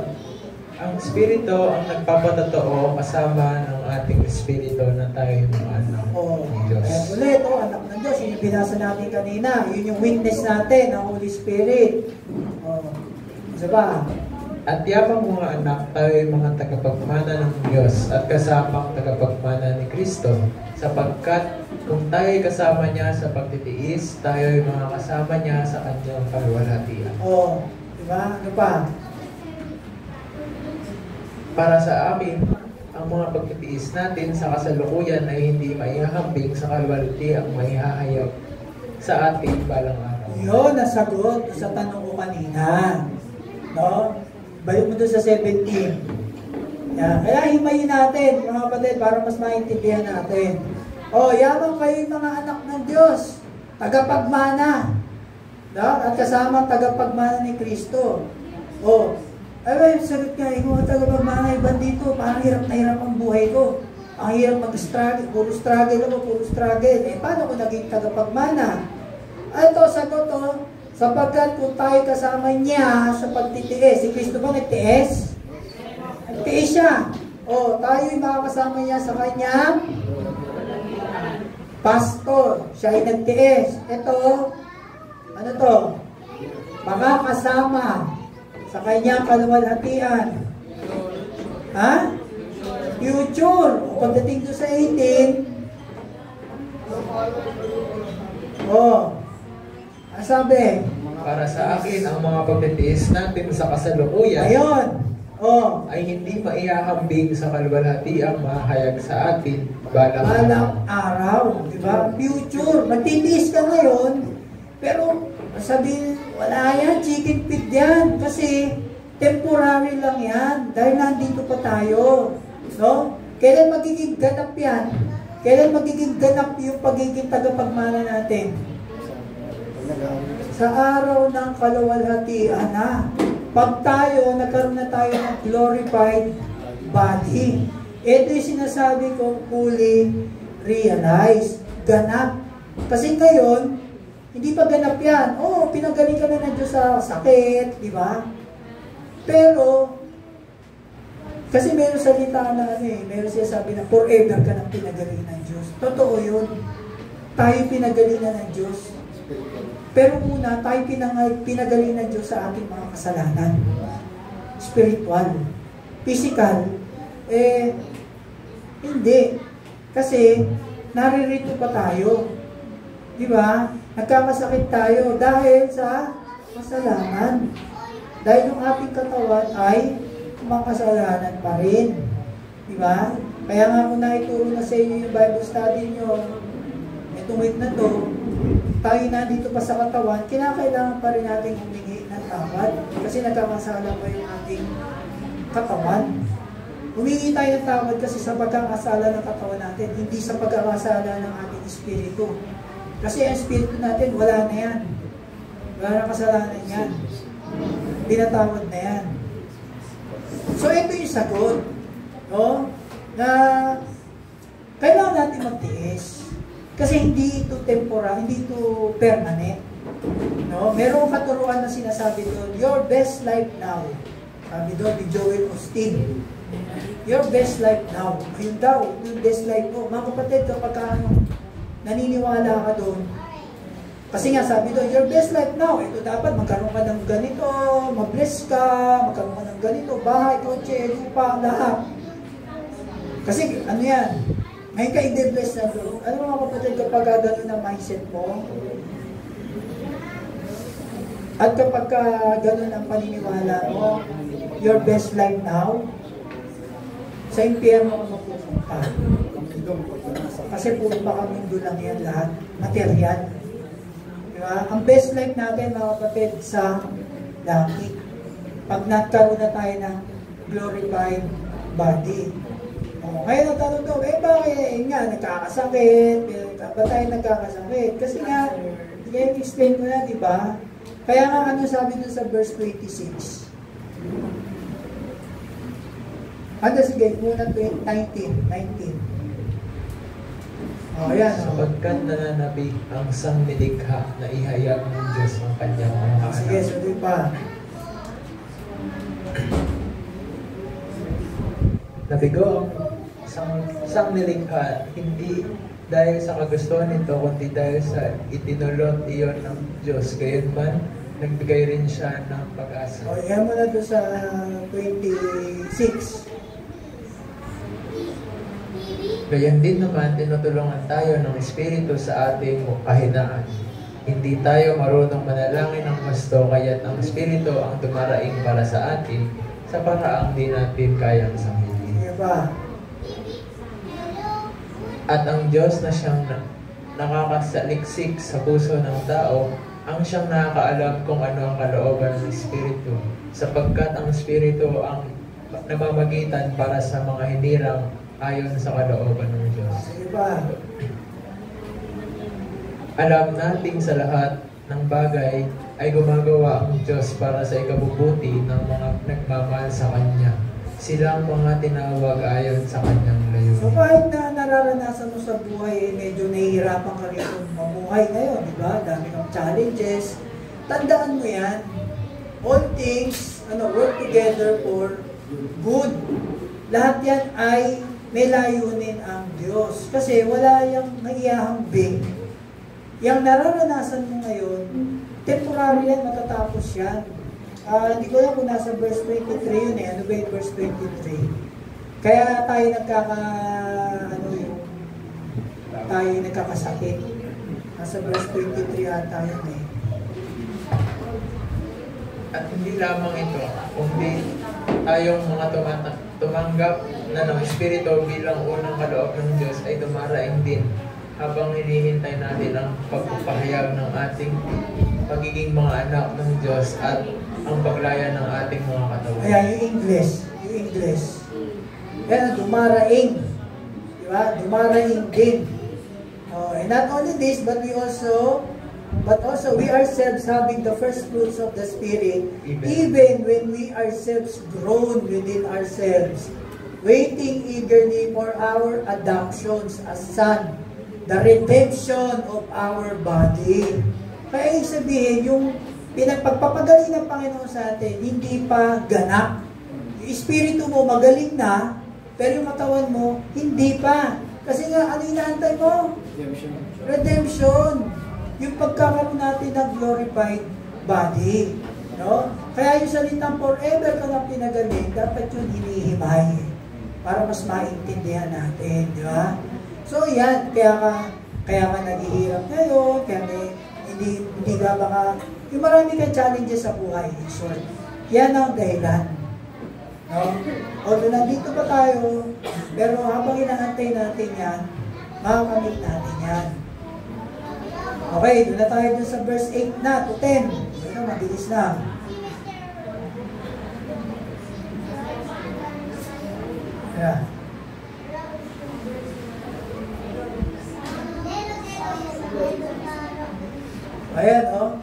Ang Espiritu ang nagpapatotoo kasama ng ating Espiritu na tayo yung mga anak ng Diyos. Kaya ulit, anak ng Diyos. Yun yung binasa natin kanina. Yun yung witness natin, ang Holy Spirit. Isa ba? At yamang mga anak, tayo yung mga tagapagmana ng Diyos at kasamang tagapagmana ni Kristo. Sapagkat kung tayo kasama niya sa pagtitiis, tayo yung mga kasama niya sa kanyang kaluwalhatian. Diba? Ano pa? Para sa amin, ang mga pagtitiis natin sa kasalukuyan ay hindi maihahambing sa kaluwalhatiang maihahayag sa ating balang araw. Yun, nasagot sa tanong ko kanina. No? Balik mo doon sa 17. Kaya himayin natin, mga kapatid, para mas maintindihan natin. Yamang kayo mga anak ng Diyos, tagapagmana. No? At kasama tagapagmana ni Kristo. Sagot nga, yung mga tagapagmana, ibang dito, parang hirap na hirap ang buhay ko. Ang hirap mag-struggle, puro struggle. Paano ko naging tagapagmana? Ito, sagot sapagkat kung tayo kasama niya sa pagtitiis, si Kristo ba nagtiis? Nagtiis siya. Tayo'y makakasama niya sa kanyang pastor. Siya ay nagtiis. Ito, ano to? Makakasama sa kanyang kaluwalhatian. Ha? Future. Pagdating doon sa 18, ang sabi? Para sa akin, ang mga pagtitiis natin sa kasalukuyan ay hindi maihahambing sa kaluwalhatiang mahayag sa atin balang araw. Diba? Future. Magtitiis ka ngayon, pero sabihin, wala yan, chicken feed yan. Kasi temporary lang yan. Dahil nandito pa tayo. No? Kailan magiging ganap yan? Kailan magiging ganap yung pagiging tagapagmana natin? Sa araw ng kaluwalhatian na. Pag tayo, nagkaroon na tayo ng glorified body. Ito yung sinasabi ko, fully realize. Ganap. Kasi ngayon, hindi pa ganap yan. Pinagaling ka na ng Diyos sa sakit, di ba? Pero, kasi meron salita na meron siya sabi na forever ka nang pinagaling ng Diyos. Totoo yun. Tayo pinagalingan ng Diyos. Pero muna, tayo pinagaling ng Diyos sa ating mga kasalanan. Spiritual. Physical, hindi. Kasi, naririto pa tayo. Di ba? Nagkakasakit tayo dahil sa kasalanan. Dahil yung ating katawan ay makasalanan pa rin. Di ba? Kaya nga kung naituro na sa inyo yung Bible study nyo, itong week na to, tayo na dito pa sa katawan, kinakailangan pa rin natin humingi ng magpatawad kasi nagkakasala pa yung ating katawan. Humingi tayo ng tawad kasi sa pagkakasala ng katawan natin, hindi sa pagkakasala ng ating espiritu. Kasi ang espiritu natin, wala na yan. Wala na kasalanan yan. Pinatawad na yan. So ito yung sagot, no? Na kailangan natin magtiis. Kasi hindi ito temporal, hindi ito permanent. No? Merong katuruan na sinasabi doon, your best life now. Sabi doon ni Joel Osteen. Your best life now. Ayun daw, yung best life mo. Mga kapatid, kapag naniniwala ka doon, kasi nga sabi doon, your best life now. Ito dapat magkaroon ka ng ganito, mag-bless ka, magkaroon ka ng ganito, bahay, kotse, lupa, lahat. Kasi ano yan, ngayon ka i-bless na doon. Ano mga kapatid, kapag gano'n ang mindset mo, at kapag gano'n ang paniniwala mo, your best life now, sa impyerno ka mapupunta. Kasi puro baka mundo lang yan lahat, material. Diba? Ang best life natin mga kapatid sa langit. Pag nagkaroon na tayo ng glorified body. Kaya natanong daw, bakit nga nagkakasakit? Ba't tayo nagkakasakit? Kasi nga, i-explain ko na, di ba? Kaya nga ano sabi dun sa verse 26? Sige, muna 19. Ayan. Sapagkat nananabik ang sangnilikha na ihayag ng Diyos ang kanyang mga anak. Sige, sabi pa. Nabigo ang sangnilikha hindi dahil sa kagustuhan nito, kundi dahil sa itinulot iyon ng Diyos. Gayunman, nagbigay rin siya ng pag-asa. Yan mo na doon sa 26. Gayon din naman, tinutulungan tayo ng Espiritu sa ating kahinaan. Hindi tayo marunong manalangin ng gusto, kaya't ang Espiritu ang dumaraing para sa atin sa paraang di natin kayang samilin. Diba? At ang Diyos na siyang nakakasaliksik sa puso ng tao, ang siyang nakakaalam kung ano ang kalooban ng Espiritu, sapagkat ang Espiritu ang namamagitan para sa mga hinirang ayon sa kalooban ng Diyos. Diba? Alam nating sa lahat ng bagay ay gumagawa ang Diyos para sa ikabubuti ng mga nagmamahal sa Kanya. Silang mga tinawag ayon sa Kanyang layunin. So kahit na nararanasan mo sa buhay, medyo nahihirapan ka rin kung mamuhay ngayon, di ba? Dami kang challenges. Tandaan mo yan. All things, work together for good. Lahat yan ay may layunin ang Diyos. Kasi wala yung naihahambing. Yung nararanasan mo ngayon, temporary yan, matatapos yan. Hindi ko lang kung nasa verse 23 yun eh. Ano ba yung verse 23? Kaya tayo nagkakasakit. Nasa verse 23 ata yun eh. At hindi lamang ito, kundi tayong mga tumanggap na ng Espiritu bilang unang kaloob ng Diyos ay dumaraing din habang hinihintay natin ang pagpapahayag ng ating pagiging mga anak ng Diyos at ang paglaya ng ating mga katawan. Ayan, yung English. Ayan, dumaraing. Diba? Dumaraing din. And not only this, but also we ourselves having the first fruits of the Spirit, even when we ourselves groan within ourselves, waiting eagerly for our adoptions as son, the redemption of our body. Kaya sabihin, yung pinagpagpapagaling ng Panginoon sa atin, hindi pa ganap. Yung espiritu mo magaling na, pero yung katawan mo, hindi pa. Kasi nga, ano inaantay mo? Redemption. Yung pagkakaroon natin ng glorified body. No? Kaya yung salitang forever ka na pinagaling, dapat yun hinihimay para mas maintindihan natin. Di ba? So yan, kaya ka naghihirap ngayon, kaya hindi ka baka, yung marami kang challenges sa buhay, in short. Yan ang dahilan. No? Although nandito pa tayo, pero habang inaantay natin yan, makakamit natin yan. Okay, doon na tayo dun sa verse 8 na to 10. Ano, mabilis na. Ayan. Ayan, oh.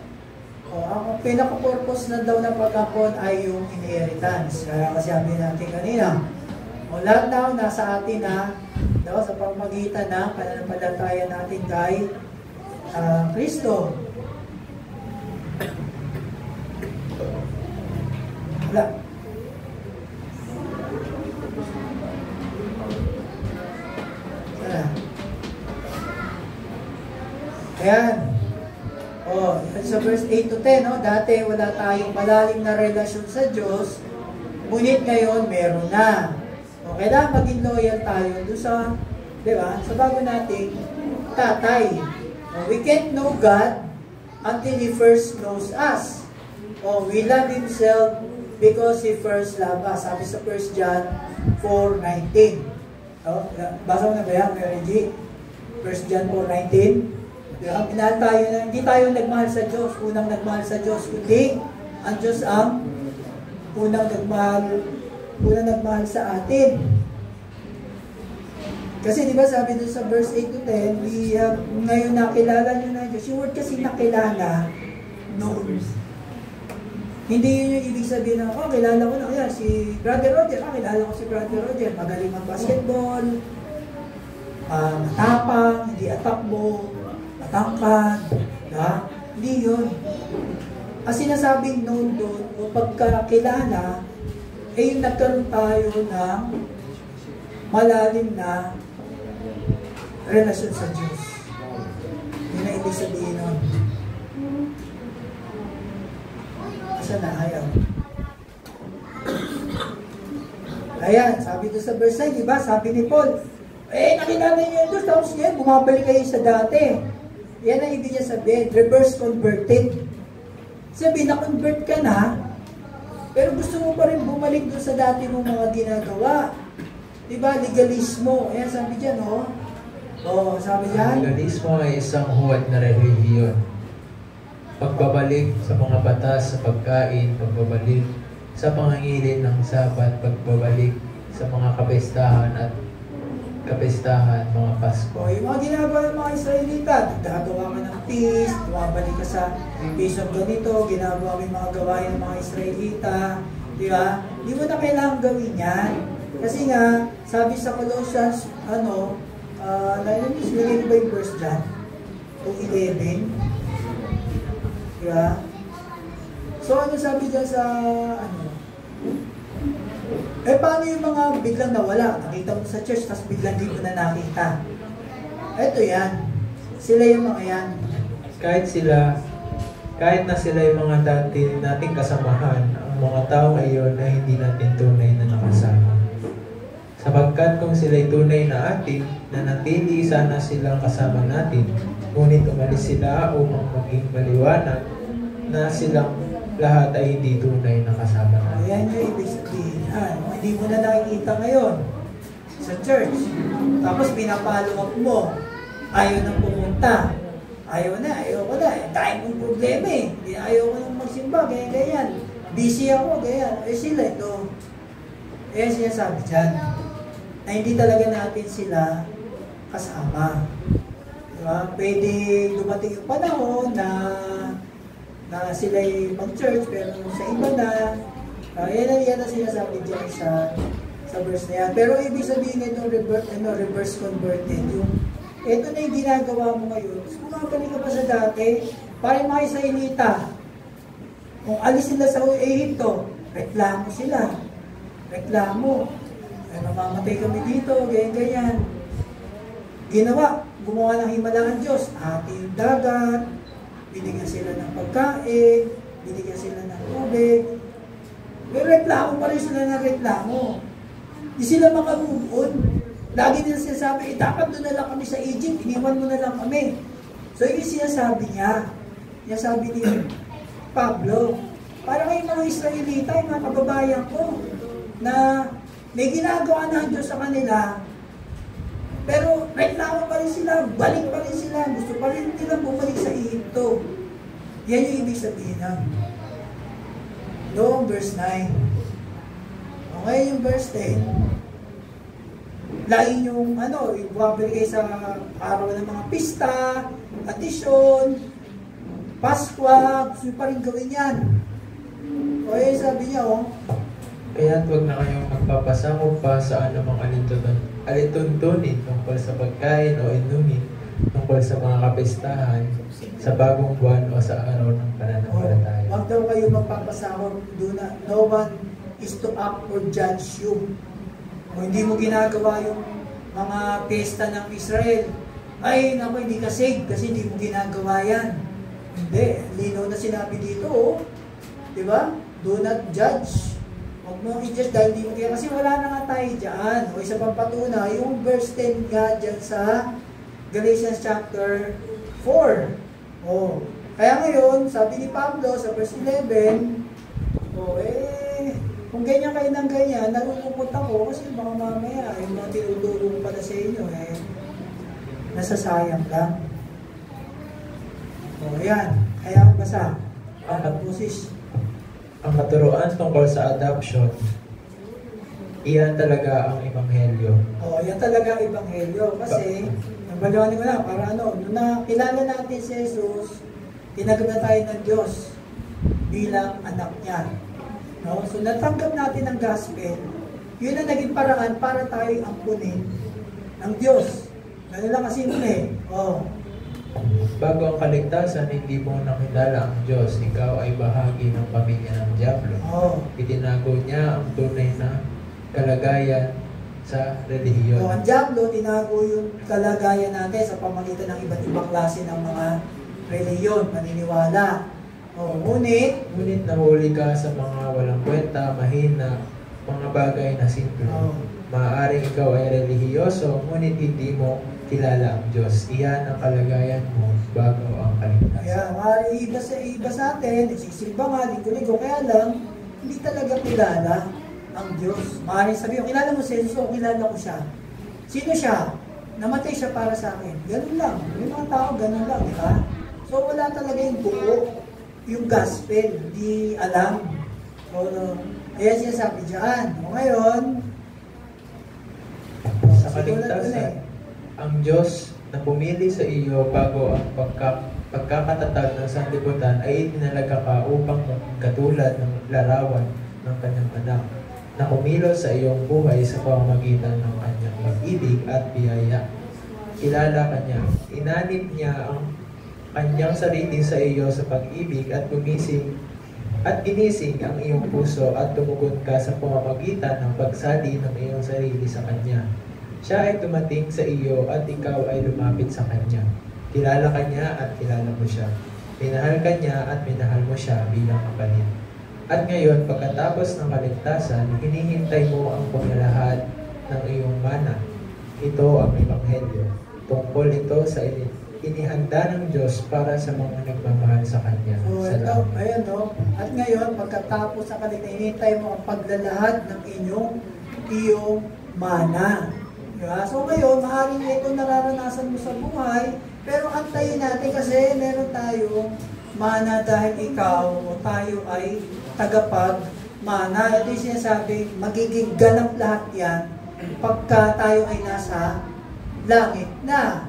Oh, ang pinaka-purpose na daw ng pag-ampon ay yung inheritance. Kaya kasi sabi natin kanina, o lahat daw nasa atin na daw sa pamamagitan ng pananampalataya natin kay Kristo. Wala. Wala. Ayan. Oh, sa verse 8 to 10, no? Dati wala tayong malalim na relasyon sa Diyos, ngunit ngayon meron na. O, kailangan maging loyal tayo doon sa, di ba, sa bago nating tatay. We can't know God until He first knows us. We love Himself because He first loved us. Sabi sa 1 John 4:19. Basa mo na ba yan, Mary G? 1 John 4:19. Minahal tayo na, hindi tayo nagmahal sa Diyos, unang nagmahal sa Diyos, kundi ang Diyos ang unang nagmahal sa atin. Kasi di ba sabi doon sa verse 8 to 10, ngayon nakilala nyo na Diyos. Yung word kasi nakilala, noon. Hindi yun yung ibig sabihin na, kilala ko na kaya si Brother Roger. Kilala ko si Brother Roger. Magaling ang basketball, matapang, hindi atakbo, matangkad, hindi yun. Ang sinasabing noon doon, o pagkakilala, yung nagkaroon tayo ng malalim na relasyon sa Diyos. Yun ang ibig sabihin nun. Asa na, ayaw. Ayan, sabi doon sa verse 9, diba? Sabi ni Paul, nakilala niyo yung Diyos, tapos ngayon, bumabalik kayo sa dati. Yan ang ibig niya sabihin, reverse converted. Sabi, na-convert ka na, pero gusto mo pa rin bumalik doon sa dati mong mga ginagawa. Diba, legalismo. Ayan, sabi dyan, sabi dyan. Legalismo ay isang huwad na relihiyon. Pagbabalik sa mga batas sa pagkain, pagbabalik sa pangangilin ng sabat, pagbabalik sa mga kapistahan, mga Pasko. Yung mga ginagawa ng mga Israelita, nagdagawa ka ng feast, bumabalik ka sa feast of ganito, ginagawa mo yung mga gawain ng mga Israelita, di ba? Hindi mo na kailangan gawin yan. Kasi nga, sabi sa Colossians, nilagay ba yung verse dyan? 2:11. Di ba? So, ano sabi dyan sa, paano yung mga biglang nawala? Nakita mo sa church, tapos biglang di mo na nakita. Eto yan. Sila yung mga yan. Kahit na sila yung mga dati nating kasamahan, ang mga tao ngayon ay hindi natin tunay na nakasama. Sapagkat kung sila'y tunay na atin, nanatili sana silang kasama natin, ngunit umalis sila upang maging maliwanag na silang lahat ay hindi tunay na kasama natin. Ayan yung ibig sabihin. Hindi mo na nakikita ngayon sa church. Tapos pinapalo up mo. Ayaw nang pumunta. Ayaw ko na. Dahil mong problema eh. Ayaw ko nang magsimba. Ganyan. Busy ako. Ganyan. Sila ito. Siya sabi dyan. Na hindi talaga natin sila kasama. Diba? Pwede dumating yung panahon na sila'y mag-church, pero sa iba na, yan ang sinasabi dyan sa verse na yan. Pero ibig sabihin itong reverse converted, ito na yung ginagawa mo ngayon, bumabalik ka pa sa dati, parang mga Israelita, kung alis sila sa Ehipto, reklamo sila, mamamatay kami dito, ganyan. Gumawa ng himala ang Diyos, ati yung dagat, binigyan sila ng pagkain, binigyan sila ng tubig. Pero reklamo pa rin sila ng reklamo. Di sila maka-move on. Lagi nila sinasabi, dapat doon na lang kami sa Egypt, iniwan mo na lang kami. So yung sinasabi niya, sabi ni Pablo, para kayong mga Israelita, yung mga kababayan ko, na may ginagawa na ang Diyos sa kanila, pero reklamo pa rin sila, balik pa rin sila, gusto pa rin nila bumalik sa Egypto. Yan yung ibig sabihin ng noong verse 9. Okay, yung verse 10. lain yung bumabili kayo sa araw ng mga pista, adisyon, Paskwa, gusto pa rin gawin yan. O sabi niya, Kaya huwag na kayong magpapasakop pa sa anumang alituntunin tungkol sa pagkain o inumin, tungkol sa mga kapistahan, sa bagong buwan o sa araw ng pananampalataya. Huwag daw kayo magpapasakop. No one is to act or judge you. O hindi mo ginagawa yung mga pesta ng Israel, ay naku, hindi ka saved kasi hindi mo ginagawa yan. Hindi, lino na sinabi dito, di ba? Do not judge. Huwag mo i-judge dahil hindi mo kaya, kasi wala na nga tayo dyan. O isa pang patunay, yung verse 10 nga dyan sa Galatians chapter 4. Kaya ngayon, sabi ni Pablo sa verse 11, kung ganyan kayo ng ganyan, nalulungkot ako kasi mga mamaya, yung mga tinuturo ko pala sa inyo, nasasayang lang. Ayan. Kaya basa. Ang katuruan tungkol sa adoption, iyan talaga ang ebanghelyo. Yan talaga ang ebanghelyo. Kasi, nabaliwanin ko na, para nung nakilala natin si Jesus, tinagap na tayo ng Diyos bilang anak niya. So, natanggap natin ang gospel. Yun ang naging paraan para tayo ampunin ng Diyos. Ganun lang kasimple. Bago ang kaligtasan, hindi mo nakilala ang Diyos. Ikaw ay bahagi ng pamilya ng Diablo. Itinago niya ang tunay na kalagayan sa relihiyon. Ang Diablo, tinago yung kalagayan natin sa pamagitan ng iba't ibang klase ng mga relihiyon, paniniwala. Ngunit nahuli ka sa mga walang kwenta, mahina, mga bagay na simple. Maaaring ikaw ay relihiyoso, ngunit hindi mo kilala ang Diyos. Iyan ang kalagayan mo bago ang kaligtasan. Kaya maaaring iba sa atin, sisimba nga, ligo-ligo, kaya lang, hindi talaga kilala ang Diyos. Maaaring sabihin, kilala mo si Jesus o kilala ko siya. Sino siya? Namatay siya para sa akin. Ganun lang. Yung mga tao, ganun lang, di ba? So wala talaga yung buo, yung gospel, hindi alam. So, ayan siya sabi dyan. Ngayon, sa kaligtasan, ang Diyos na pumili sa iyo bago ang pagkakatatag ng sanlibutan ay itinalaga ka upang katulad ng larawan ng kanyang anak na kumilos sa iyong buhay sa pamamagitan ng kanyang pag-ibig at biyaya. Kilala ka niya. Inanib niya ang kanyang sarili sa iyo sa pag-ibig at ginising ang iyong puso at tumugon ka sa pamamagitan ng pagsali ng iyong sarili sa kanya. Siya ay tumating sa iyo at ikaw ay lumapit sa kanya. Kilala ka niya at kilala mo siya. Minahal ka niya at minahal mo siya bilang kapalit. At ngayon, pagkatapos ng kaligtasan, hinihintay mo ang paglalahad ng iyong mana. Ito ang ebanghelyo. Tungkol ito sa inihanda ng Diyos para sa mga nagmamahal sa Kanya. So, ayan At ngayon, pagkatapos ng kaligtasan, hinihintay mo ang paglalahad ng iyong mana. Diba? So ngayon, maaaring ito nararanasan mo sa buhay, pero antayin natin kasi meron tayong mana dahil ikaw o tayo ay tagapag-mana. Ito yung sinasabi, magiging ganap lahat yan pagka tayo ay nasa langit na.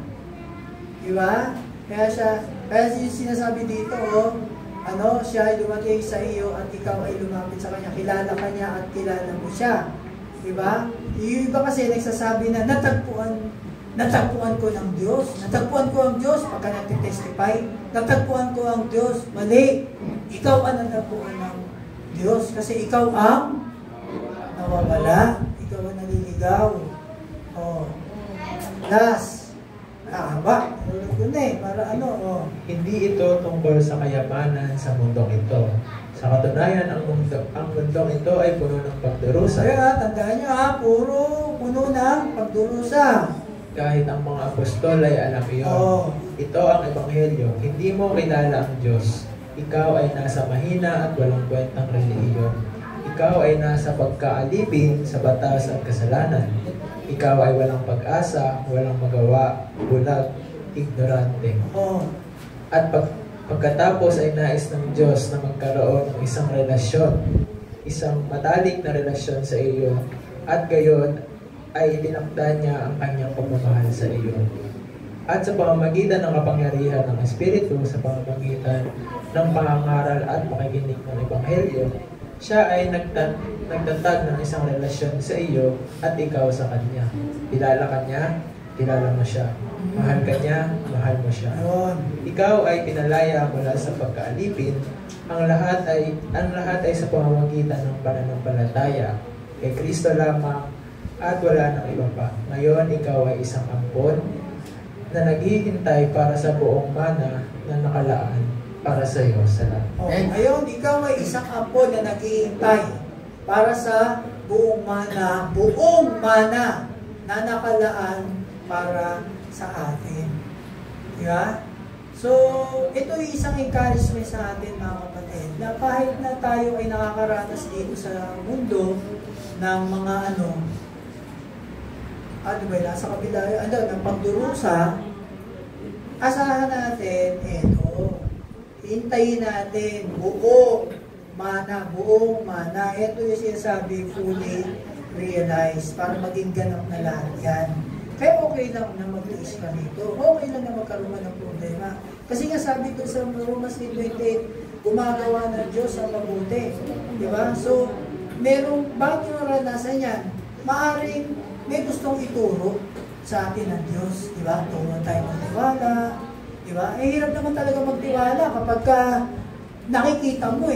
Diba? Kaya yung sinasabi dito, siya ay dumating sa iyo at ikaw ay lumapit sa kanya. Kilala ka niya at kilala mo siya. Diba? Yung iba kasi nagsasabi na natagpuan ko ng Diyos. Natagpuan ko ang Diyos pagka nagtitestify. Natagpuan ko ang Diyos. Mali. Ikaw ang natagpuan ng Diyos. Kasi ikaw ang nawawala. Ikaw ang naliligaw. Last. Nakahaba. Hindi ito tungkol sa kayamanan sa mundong ito. Sa katunayan, ang mundong ito ay puno ng pagdurusa. Kaya tandaan nyo puno ng pagdurusa. Kahit ang mga apostol ay alam iyon. Ito ang ebanghelyo. Hindi mo kilala ang Diyos. Ikaw ay nasa mahina at walang kwentang relihiyon. Ikaw ay nasa pagkaalipin sa batas at kasalanan. Ikaw ay walang pag-asa, walang magawa, bulag, ignorante. At pagkatapos ay nais ng Diyos na magkaroon ng isang relasyon, isang matalik na relasyon sa iyo, at gayon ay itinakda niya ang kanyang pagmamahal sa iyo. At sa pamamagitan ng kapangyarihan ng Espiritu, sa pamamagitan ng pangangaral at pakikinig ng Ebanghelyo, siya ay nagtatag ng isang relasyon sa iyo at ikaw sa kanya. Kilala ka niya, kilala mo siya. Mahal ka niya, mahal mo siya. Ikaw ay pinalaya mula sa pagkaalipin. Ang lahat ay sa pamamagitan ng pananampalataya kay Kristo lamang at wala nang iba pa. Ngayon, ikaw ay isang ampon na naghihintay para sa buong mana na nakalaan para sa iyo sa lahat. Okay. Ngayon, ikaw ay isang ampon na naghihintay para sa buong mana na nakalaan para sa atin. Diba? So, ito ay isang encouragement sa atin mga kapatid, na kahit na tayo ay nakakaranas dito sa mundo ng mga sa kabila, ng pagdurusa, asahan natin, hintayin natin, buong mana. Ito yung sinasabi, fully realize, para maging ganap na lahat yan. Kaya okay lang na mag-iis ka nito. Okay lang na magkaroon ng problema. Kasi nga sabi ko sa Romans 8:28, gumagawa ng Diyos ang mabuti. Diba? So, bakit yung naranasan yan? Maaring may gustong ituro sa atin ng Diyos. Diba? Turuan tayo magtiwala. Diba? Hirap naman talaga magtiwala kapag nakikita mo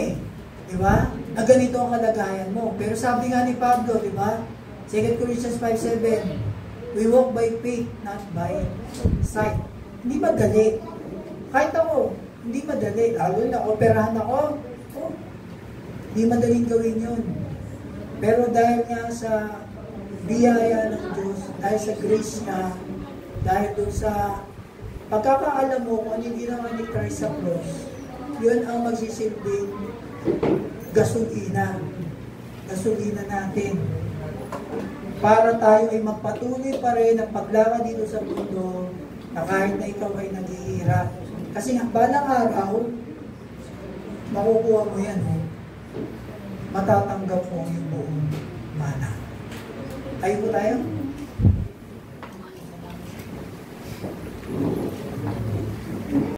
Diba? Na ganito ang kalagayan mo. Pero sabi nga ni Pablo, diba? 2 Corinthians 5:7, we walk by faith, not by sight. Hindi madali. Kahit ako, hindi madali. Lalo na, operahan ako. Hindi madaling gawin yun. Pero dahil nga sa biyaya ng Diyos, dahil sa grace niya, dahil doon sa pagkakaalam mo kung ano yung ginawa ni Christ sa cross, yun ang magsisilbing gasolina natin para tayo ay magpatuloy pa rin ang paglakad dito sa mundo na kahit na ikaw ay naghihirap. Kasi balang araw, makukuha mo yan matatanggap mo yung buong mana. Tayo po tayo.